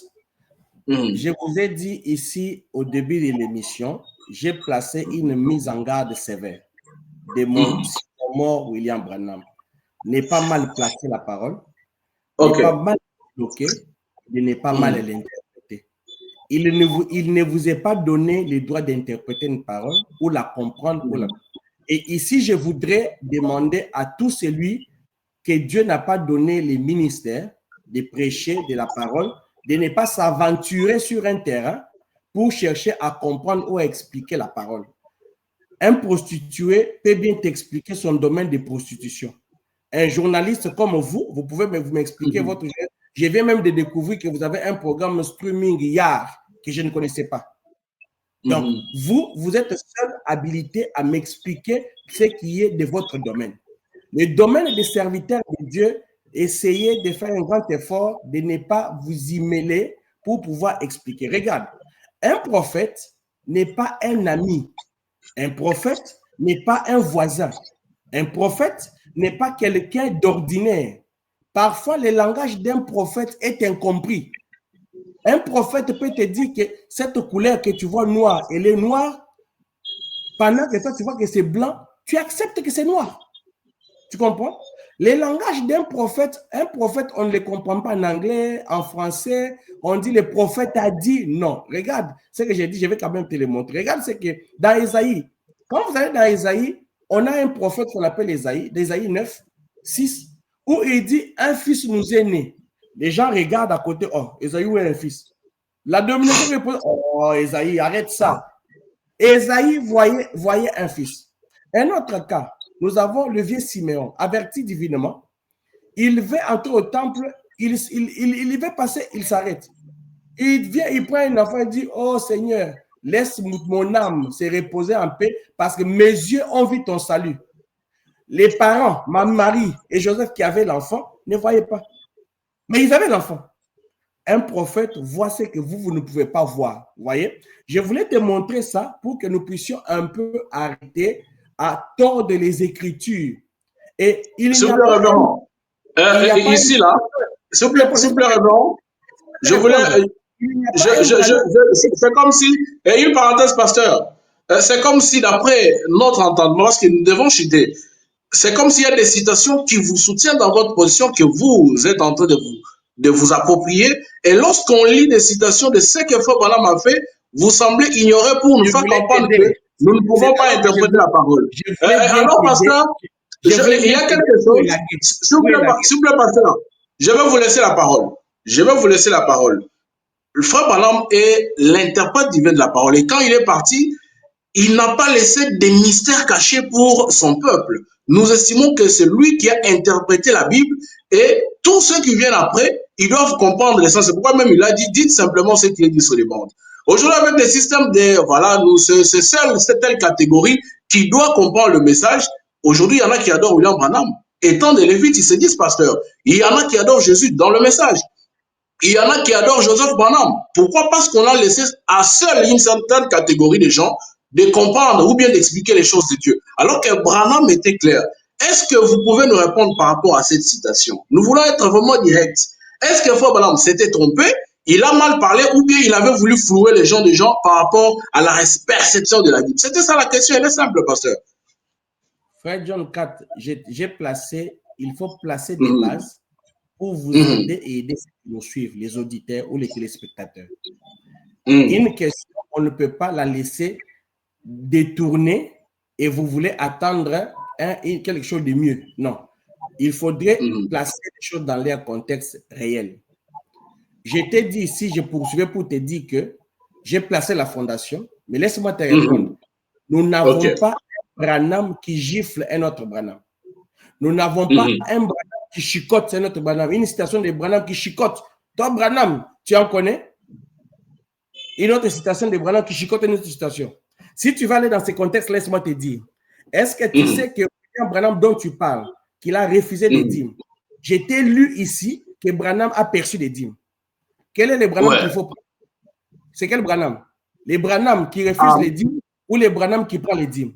[SPEAKER 2] je vous ai dit ici au début de l'émission, j'ai placé une mise en garde sévère de mon mort William Branham. N'est pas mal placer la parole, n'est pas mal bloquer, n'est pas mal l'interpréter. Il ne vous est pas donné le droit d'interpréter une parole ou la comprendre. Et ici, je voudrais demander à tout celui que Dieu n'a pas donné les ministères de prêcher de la parole, de ne pas s'aventurer sur un terrain pour chercher à comprendre ou à expliquer la parole. Un prostitué peut bien t'expliquer son domaine de prostitution. Un journaliste comme vous pouvez m'expliquer votre... Je viens même de découvrir que vous avez un programme streaming hier que je ne connaissais pas. Donc, vous êtes seul habilité à m'expliquer ce qui est de votre domaine. Le domaine des serviteurs de Dieu, essayez de faire un grand effort de ne pas vous y mêler pour pouvoir expliquer. Regarde, un prophète n'est pas un ami. Un prophète n'est pas un voisin. Un prophète n'est pas quelqu'un d'ordinaire. Parfois, le langage d'un prophète est incompris. Un prophète peut te dire que cette couleur que tu vois noire, elle est noire. Pendant que toi, tu vois que c'est blanc, tu acceptes que c'est noir. Tu comprends? Le langage d'un prophète, un prophète, on ne le comprend pas en anglais, en français. On dit le prophète a dit non. Regarde ce que j'ai dit, je vais quand même te le montrer. Regarde ce que dans Ésaïe, quand vous allez dans Ésaïe, on a un prophète qu'on appelle Ésaïe, d'Ésaïe 9, 6, où il dit un fils nous est né. Les gens regardent à côté, oh, Ésaïe, où est un fils? La domination répond, oh, Ésaïe, arrête ça. Ésaïe voyait un fils. Un autre cas, nous avons le vieux Siméon, averti divinement. Il va entrer au temple, il va passer, il s'arrête. Il vient, il prend un enfant et dit, oh Seigneur, laisse mon âme se reposer en paix parce que mes yeux ont vu ton salut. Les parents, Marie et Joseph qui avaient l'enfant, ne voyaient pas. Mais ils avaient l'enfant. Un prophète voit ce que vous ne pouvez pas voir. Vous voyez? Je voulais te montrer ça pour que nous puissions un peu arrêter à tordre les Écritures. Et il n'y a pas...
[SPEAKER 1] Ici, là, s'il vous plaît, révérend, je voulais... c'est comme si... Une parenthèse, pasteur. C'est comme si, d'après notre entendement, parce que nous devons chuter, c'est comme s'il y a des citations qui vous soutiennent dans votre position que vous êtes en train de vous approprier. Et lorsqu'on lit des citations de ce que Frère Branham a fait, vous semblez ignorer pour nous faire comprendre que nous ne pouvons pas interpréter la parole. Alors, pasteur, il y a quelque chose. S'il vous plaît, pasteur, je vais vous laisser la parole. le frère Branham est l'interprète divin de la parole. Et quand il est parti, il n'a pas laissé des mystères cachés pour son peuple. Nous estimons que c'est lui qui a interprété la Bible et tous ceux qui viennent après, ils doivent comprendre l'essence. C'est pourquoi même il a dit, dites simplement ce qui est dit sur les bandes. Aujourd'hui, avec des systèmes de, voilà, c'est telle catégorie qui doit comprendre le message. Aujourd'hui, il y en a qui adorent William Branham. Étant des Lévites, ils se disent pasteur. Il y en a qui adorent Jésus dans le message. Il y en a qui adorent Joseph Branham. Pourquoi? Parce qu'on a laissé à seule une certaine catégorie de gens de comprendre ou bien d'expliquer les choses de Dieu. Alors que Branham était clair. Est-ce que vous pouvez nous répondre par rapport à cette citation? Nous voulons être vraiment directs. Est-ce que Frère Branham s'était trompé? Il a mal parlé ou bien il avait voulu flouer les gens par rapport à la perception de la Bible? C'était ça la question, elle est simple, pasteur.
[SPEAKER 2] Frère John 4, j'ai placé, il faut placer des bases pour vous aider et aider ceux qui nous suivent, les auditeurs ou les téléspectateurs. Une question, on ne peut pas la laisser détourner et vous voulez attendre quelque chose de mieux. Non. Il faudrait placer les choses dans leur contexte réel. Je t'ai dit ici, je poursuivais pour te dire que j'ai placé la fondation, mais laisse-moi te répondre. Nous n'avons pas un Branham qui gifle un autre Branham. Nous n'avons pas un Branham qui chicote un autre Branham. Une citation de Branham qui chicote. Toi, Branham, tu en connais? Une autre citation de Branham qui chicote une autre citation. Si tu vas aller dans ces contextes, laisse-moi te dire. Est-ce que tu sais que Branham dont tu parles, qu'il a refusé des dîmes? J'ai t'ai lu ici que Branham a perçu des dîmes. Quel est le Branham qu'il faut prendre? C'est quel Branham? Les Branham qui refusent les dîmes ou les Branham qui prennent les dîmes?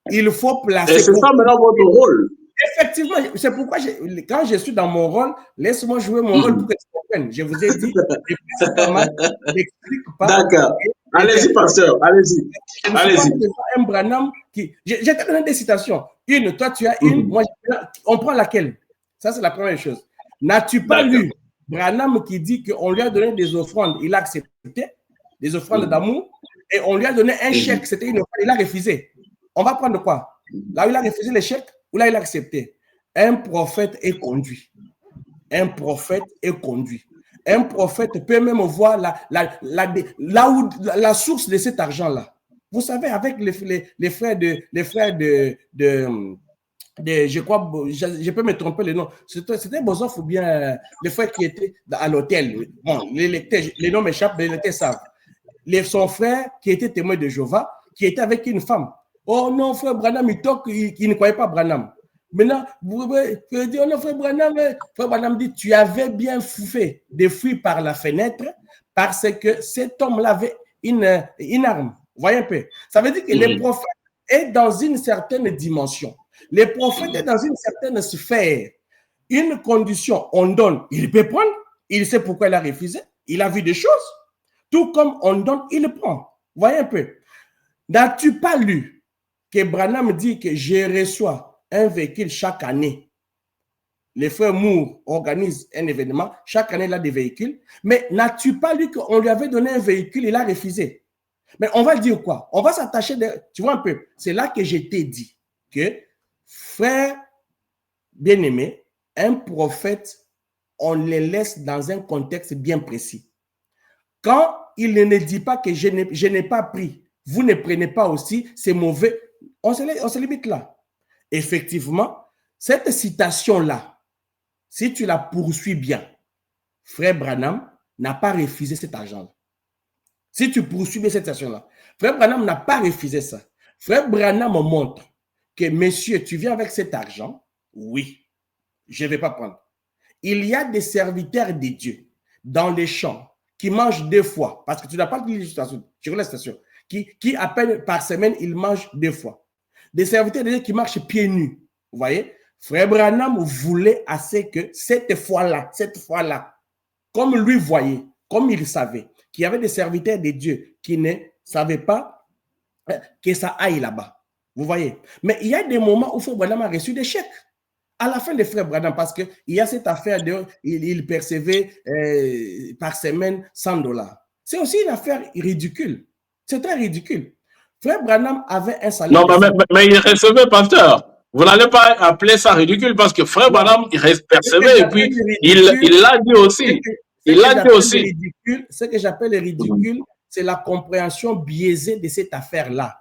[SPEAKER 2] Il faut placer.
[SPEAKER 1] Et c'est ça maintenant votre rôle.
[SPEAKER 2] Effectivement, c'est pourquoi quand je suis dans mon rôle, laisse-moi jouer mon rôle pour que tu comprennes. Je vous ai dit, n'explique pas.
[SPEAKER 1] D'accord. Allez-y, pasteur, allez-y.
[SPEAKER 2] Allez-y. Un Branham qui. J'ai donné des citations. Une, toi tu as une, moi on prend laquelle? Ça, c'est la première chose. N'as-tu pas lu Branham qui dit qu'on lui a donné des offrandes, il a accepté, des offrandes d'amour, et on lui a donné un chèque, c'était une offrande, il a refusé. On va prendre quoi? Là où il a refusé le chèque, ou là il a accepté. Un prophète est conduit. Un prophète est conduit. Un prophète peut même voir la source de cet argent-là. Vous savez, avec les frères je crois, je peux me tromper le nom. C'était Bozoff ou bien les frères qui étaient à l'hôtel. Bon, les noms m'échappent, mais les lecteurs savent. Son frère qui était témoin de Jéhovah, qui était avec une femme. Oh non, frère Branham, il ne croyait pas Branham. Maintenant, vous dire, oh non, frère Branham dit, tu avais bien fait de fuir par la fenêtre parce que cet homme-là avait une arme. Vous voyez un peu? Ça veut dire que le prophète est dans une certaine dimension. Le prophète est dans une certaine sphère. Une condition, on donne, il peut prendre, il sait pourquoi il a refusé, il a vu des choses. Tout comme on donne, il prend. Vous voyez un peu? N'as-tu pas lu que Branham dit que je reçois un véhicule chaque année? Les frères Moore organisent un événement, chaque année il a des véhicules, mais n'as-tu pas lu qu'on lui avait donné un véhicule, il a refusé? Mais on va dire quoi? On va s'attacher, tu vois un peu, c'est là que je t'ai dit que, frère bien-aimé, un prophète, on le laisse dans un contexte bien précis. Quand il ne dit pas que je n'ai pas pris, vous ne prenez pas aussi, c'est mauvais. On se limite là. Effectivement, cette citation-là, si tu la poursuis bien, frère Branham n'a pas refusé cet argent-là. Si tu poursuis bien cette citation-là, frère Branham n'a pas refusé ça. Frère Branham montre que, monsieur, tu viens avec cet argent, oui, je ne vais pas prendre. Il y a des serviteurs de Dieu dans les champs qui mangent 2 fois, parce que tu n'as pas de législation, je connais la station, qui à peine par semaine, ils mangent 2 fois. Des serviteurs de Dieu qui marchent pieds nus. Vous voyez? Frère Branham voulait assez que cette fois-là, comme lui voyait, comme il savait, qu'il y avait des serviteurs de Dieu qui ne savaient pas que ça aille là-bas. Vous voyez? Mais il y a des moments où Frère Branham a reçu des chèques. À la fin de Frère Branham, parce qu'il y a cette affaire il percevait par semaine $100. C'est aussi une affaire ridicule. C'est très ridicule. Frère Branham avait un salaire.
[SPEAKER 1] Non, mais il recevait, pasteur. Vous n'allez pas appeler ça ridicule parce que Frère Branham, il percevait et puis il l'a dit aussi. Il l'a dit aussi.
[SPEAKER 2] Ce que j'appelle ridicule, c'est la compréhension biaisée de cette affaire-là.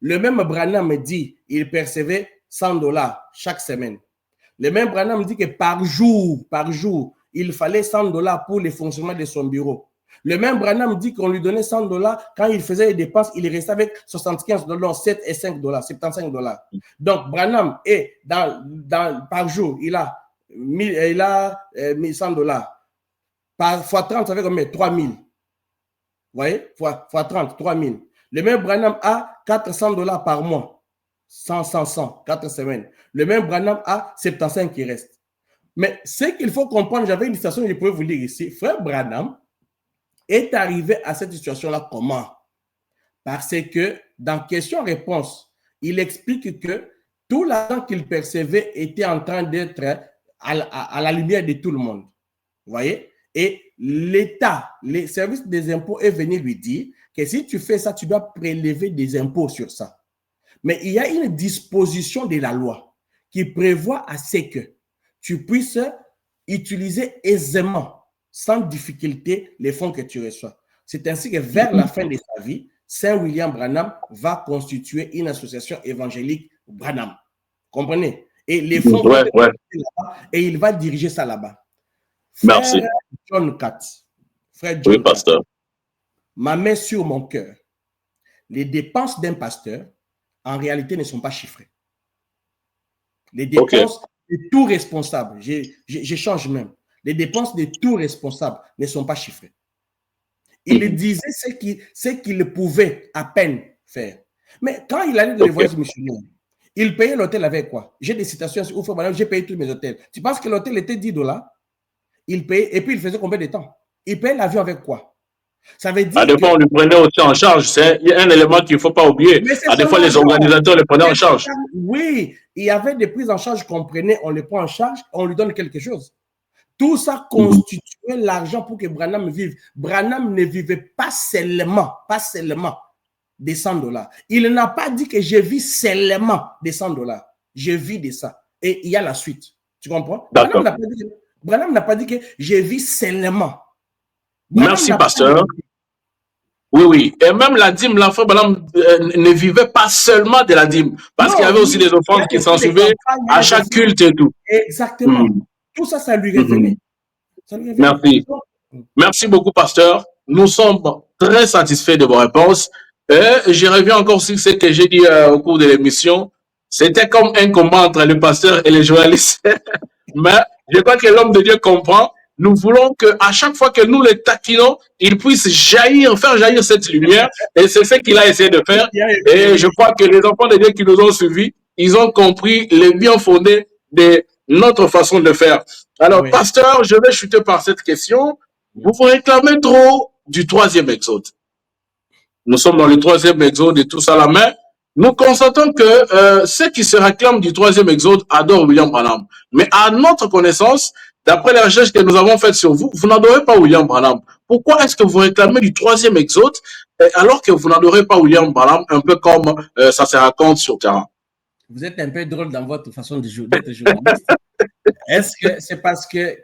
[SPEAKER 2] Le même Branham me dit il percevait $100 chaque semaine. Le même Branham me dit que par jour, il fallait $100 pour le fonctionnement de son bureau. Le même Branham dit qu'on lui donnait $100 quand il faisait les dépenses, il restait avec $75, 7 et $5, $75. Donc Branham est par jour, il a $100. Par fois 30, ça fait combien? 3000. Vous voyez? Fois 30, 3000. Le même Branham a $400 par mois. 100, 4 semaines. Le même Branham a 75 qui restent. Mais ce qu'il faut comprendre, j'avais une citation que je pouvais vous lire ici. Frère Branham est arrivé à cette situation-là comment? Parce que dans question-réponse, il explique que tout l'argent qu'il percevait était en train d'être à la lumière de tout le monde. Vous voyez? Et l'État, les services des impôts est venu lui dire que si tu fais ça, tu dois prélever des impôts sur ça. Mais il y a une disposition de la loi qui prévoit à ce que tu puisses utiliser aisément, sans difficulté, les fonds que tu reçois. C'est ainsi que vers la fin de sa vie, Saint William Branham va constituer une association évangélique Branham. Comprenez? Et les fonds là-bas, et il va diriger ça là-bas.
[SPEAKER 1] Merci.
[SPEAKER 2] Frère John Katz, oui,
[SPEAKER 1] pasteur.
[SPEAKER 2] Ma main sur mon cœur. Les dépenses d'un pasteur, en réalité, ne sont pas chiffrées. Les dépenses de tout responsable, j'échange même. Les dépenses de tout responsable ne sont pas chiffrées. Il disait ce qu'il pouvait à peine faire. Mais quand il allait dans les voyages missionnaires, il payait l'hôtel avec quoi? J'ai des citations où j'ai payé tous mes hôtels. Tu penses que l'hôtel était $10? Il payait, et puis il faisait combien de temps? Il payait l'avion avec quoi? Ça veut dire.
[SPEAKER 1] À des fois, on le prenait aussi en charge. C'est un élément qu'il ne faut pas oublier. À des fois, les organisateurs le prenaient en charge.
[SPEAKER 2] Oui, il y avait des prises en charge qu'on prenait, on les prend en charge, on lui donne quelque chose. Tout ça constituait l'argent pour que Branham vive. Branham ne vivait pas seulement des $100. Il n'a pas dit que je vis seulement des $100. Je vis de ça. Et il y a la suite. Tu comprends? Branham n'a pas dit que je vis seulement.
[SPEAKER 1] Merci, pasteur. Oui. Et même la dîme, l'enfant Branham ne vivait pas seulement de la dîme. Parce qu'il y avait aussi des offrandes qui s'en suivaient à chaque culte et tout.
[SPEAKER 2] Exactement. Tout ça, ça lui revenait.
[SPEAKER 1] Merci. Merci beaucoup, pasteur. Nous sommes très satisfaits de vos réponses. Et je reviens encore sur ce que j'ai dit au cours de l'émission. C'était comme un combat entre le pasteur et les journalistes. Mais je crois que l'homme de Dieu comprend. Nous voulons qu'à chaque fois que nous les taquinons, il puisse faire jaillir cette lumière. Et c'est ce qu'il a essayé de faire. Et je crois que les enfants de Dieu qui nous ont suivis, ils ont compris les bien fondés de notre façon de faire. Alors, pasteur, je vais chuter par cette question. Vous vous réclamez trop du 3e exode. Nous sommes dans le 3e exode et tout ça là, mais nous constatons que ceux qui se réclament du 3e exode adorent William Branham. Mais à notre connaissance, d'après les recherches que nous avons faites sur vous, vous n'adorez pas William Branham. Pourquoi est-ce que vous réclamez du 3e exode alors que vous n'adorez pas William Branham, un peu comme ça se raconte sur terrain?
[SPEAKER 2] Vous êtes un peu drôle dans votre façon d'être journaliste. Est-ce que c'est parce que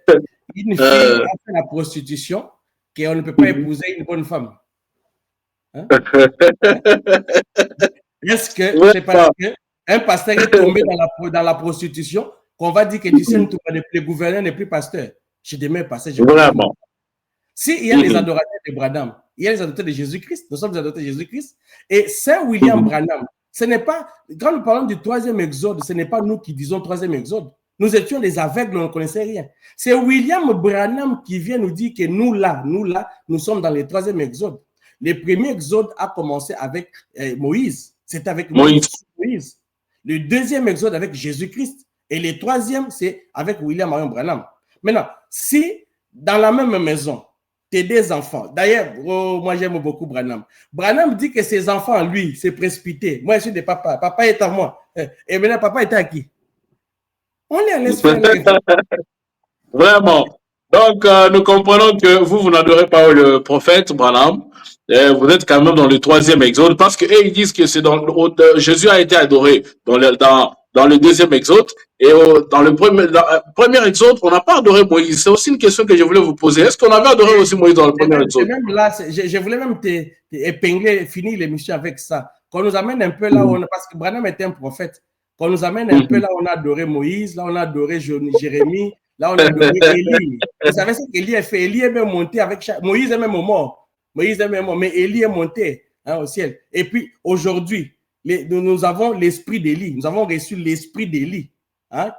[SPEAKER 2] une fille a fait la prostitution qu'on ne peut pas épouser une bonne femme? Hein? Est-ce que c'est parce qu'un pasteur est tombé dans la prostitution qu'on va dire que d'ici le gouverneur n'est plus pasteur? Je demeure pasteur.
[SPEAKER 1] Vraiment.
[SPEAKER 2] S'il y a les adorateurs de Branham, il y a les adorateurs de Jésus-Christ, nous sommes les adorateurs de Jésus-Christ, et Saint William Branham, ce n'est pas, quand nous parlons du 3e exode, ce n'est pas nous qui disons 3e exode. Nous étions des aveugles, on ne connaissait rien. C'est William Branham qui vient nous dire que nous là, nous sommes dans le 3e exode. Le premier exode a commencé avec Moïse. C'est avec Moïse. Le 2e exode avec Jésus-Christ. Et le 3e, c'est avec William Marion Branham. Maintenant, si dans la même maison, tes 2 enfants, d'ailleurs, moi j'aime beaucoup Branham. Branham dit que ses enfants, lui, s'est précipité. Moi, je suis de papa. Papa est à moi. Et maintenant, papa est à qui? On les laisse faire.
[SPEAKER 1] Vraiment. Donc, nous comprenons que vous n'adorez pas le prophète Branham. Vous êtes quand même dans le 3e exode parce qu'ils disent que c'est Jésus a été adoré dans le 2e exode Et dans le premier exode, on n'a pas adoré Moïse. C'est aussi une question que je voulais vous poser. Est-ce qu'on avait adoré aussi Moïse dans le premier exode?
[SPEAKER 2] Même là, je voulais même épingler, finir l'émission avec ça. Qu'on nous amène un peu là où on, parce que Branham était un prophète. Qu'on nous amène un peu là où on a adoré Moïse, là où on a adoré Jérémie, là où on a adoré Élie. Vous savez ce qu'Élie a fait? Élie est même monté avec Moïse est même mort. Moïse est même mort, mais Élie est monté au ciel. Et puis aujourd'hui, nous avons l'esprit d'Élie. Nous avons reçu l'esprit d'Élie,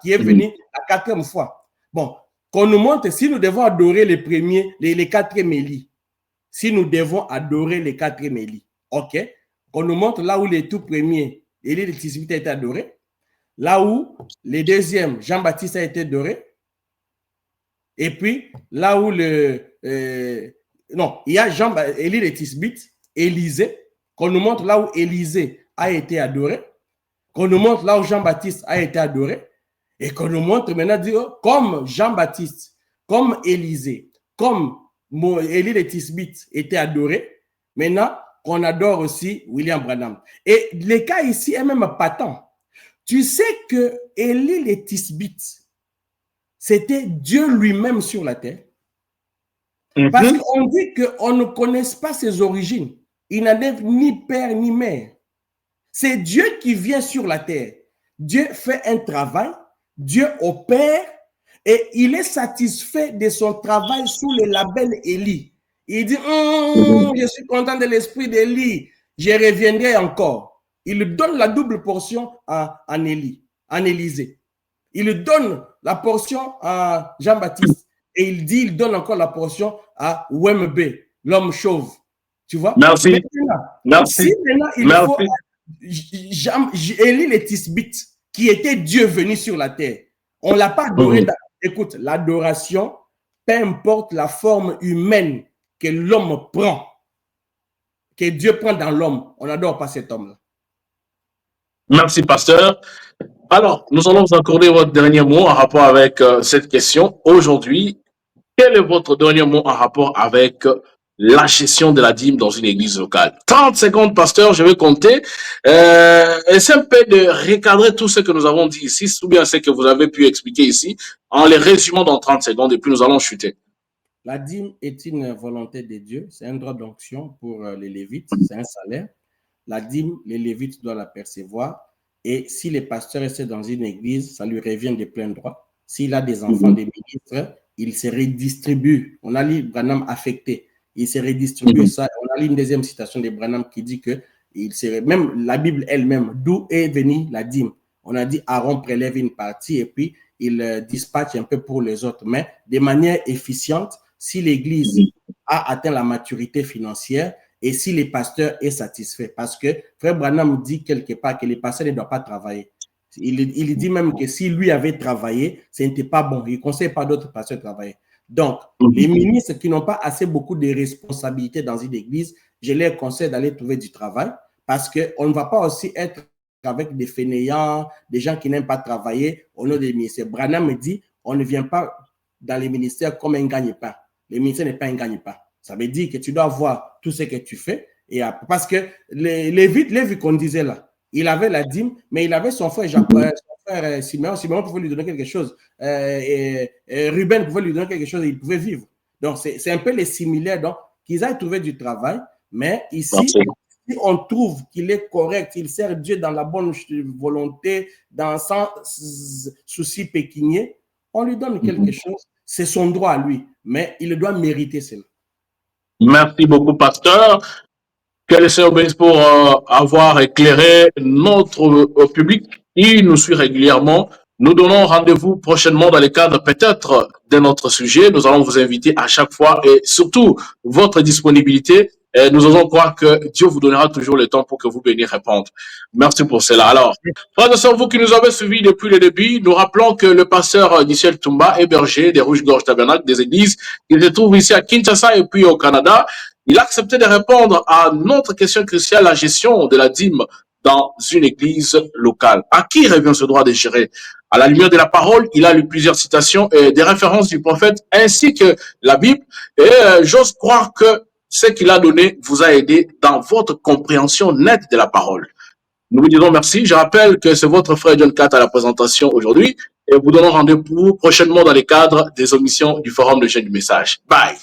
[SPEAKER 2] qui est venu la 4e fois. Bon, qu'on nous montre si nous devons adorer les premiers, les 4e Élie. Si nous devons adorer les 4e Élie. OK? Qu'on nous montre là où les tout premiers, Élie de Tisbite a été adoré. Là où les deuxièmes, Jean-Baptiste a été adoré. Et puis, là où non, il y a Élie de Tisbite, Élisée, qu'on nous montre là où Élisée a été adoré, qu'on nous montre là où Jean-Baptiste a été adoré, et qu'on nous montre maintenant, comme Jean-Baptiste, comme Élisée, comme Élie de Tisbite était adoré, maintenant qu'on adore aussi William Branham. Et le cas ici est même patent. Tu sais que Élie de Tisbite, c'était Dieu lui-même sur la terre. Parce qu'on dit qu'on ne connaît pas ses origines. Il n'avait ni père ni mère. C'est Dieu qui vient sur la terre. Dieu fait un travail, Dieu opère et il est satisfait de son travail sous le label Élie. Il dit, je suis content de l'esprit d'Élie, je reviendrai encore. Il donne la double portion à Élisée. Il donne la portion à Jean-Baptiste et il donne encore la portion à Wembe, l'homme chauve. Tu vois?
[SPEAKER 1] Merci.
[SPEAKER 2] Merci. Si maintenant il faut Élie le Tisbite, qui était Dieu venu sur la terre, on ne l'a pas adoré. Écoute, l'adoration, peu importe la forme humaine que l'homme prend, que Dieu prend dans l'homme, on n'adore pas cet homme-là.
[SPEAKER 1] Merci, pasteur. Alors, nous allons vous accorder votre dernier mot en rapport avec cette question. Aujourd'hui, quel est votre dernier mot en rapport avec la gestion de la dîme dans une église locale? 30 secondes, pasteur, je vais compter. Essayez un peu de recadrer tout ce que nous avons dit ici, ou bien ce que vous avez pu expliquer ici, en les résumant dans 30 secondes, et puis nous allons chuter.
[SPEAKER 2] La dîme est une volonté de Dieu, c'est un droit d'onction pour les Lévites, c'est un salaire. La dîme, les Lévites doivent la percevoir. Et si le pasteur est dans une église, ça lui revient de plein droit. S'il a des enfants, des ministres, il se redistribue. On a lu Branham affecté. Il se redistribue ça. On a lu une deuxième citation de Branham qui dit que même la Bible elle-même, d'où est venue la dîme. On a dit Aaron prélève une partie et puis il dispatche un peu pour les autres. Mais de manière efficiente, si l'église a atteint la maturité financière, et si le pasteur est satisfait. Parce que Frère Branham dit quelque part que le pasteur ne doit pas travailler. Il dit même que si lui avait travaillé, ce n'était pas bon. Il ne conseille pas d'autres pasteurs de travailler. Donc, les ministres qui n'ont pas assez beaucoup de responsabilités dans une église, je leur conseille d'aller trouver du travail parce qu'on ne va pas aussi être avec des fainéants, des gens qui n'aiment pas travailler au nom des ministères. Branham me dit, on ne vient pas dans les ministères comme un gagne-pain. Le ministère n'est pas un gagne-pain. Ça veut dire que tu dois voir tout ce que tu fais. Et parce que les vies qu'on disait là, il avait la dîme, mais il avait son frère Simeon. Simeon pouvait lui donner quelque chose. Ruben pouvait lui donner quelque chose et il pouvait vivre. Donc, c'est un peu les similaires. Donc, qu'ils aillent trouver du travail. Mais ici, si on trouve qu'il est correct, il sert Dieu dans la bonne volonté, sans souci pécunier, on lui donne quelque chose. C'est son droit à lui. Mais il doit mériter cela.
[SPEAKER 1] Merci beaucoup, pasteur. Que le Seigneur bénisse pour avoir éclairé notre public qui nous suit régulièrement. Nous donnons rendez-vous prochainement dans le cadre peut-être de notre sujet. Nous allons vous inviter à chaque fois et surtout votre disponibilité. Et nous osons croire que Dieu vous donnera toujours le temps pour que vous veniez répondre. Merci pour cela. Alors, frères et sœurs, vous qui nous avez suivis depuis le début, nous rappelons que le pasteur Michel Toumba est berger des Rouges-Gorges Tabernacle des églises. Il se trouve ici à Kinshasa et puis au Canada. Il a accepté de répondre à notre question cruciale, la gestion de la dîme dans une église locale. À qui revient ce droit de gérer? À la lumière de la parole, il a lu plusieurs citations et des références du prophète ainsi que la Bible. Et j'ose croire que ce qu'il a donné vous a aidé dans votre compréhension nette de la parole. Nous vous disons merci. Je rappelle que c'est votre frère John Cat à la présentation aujourd'hui et vous donnons rendez-vous prochainement dans les cadres des omissions du Forum de Jeunes du Message. Bye.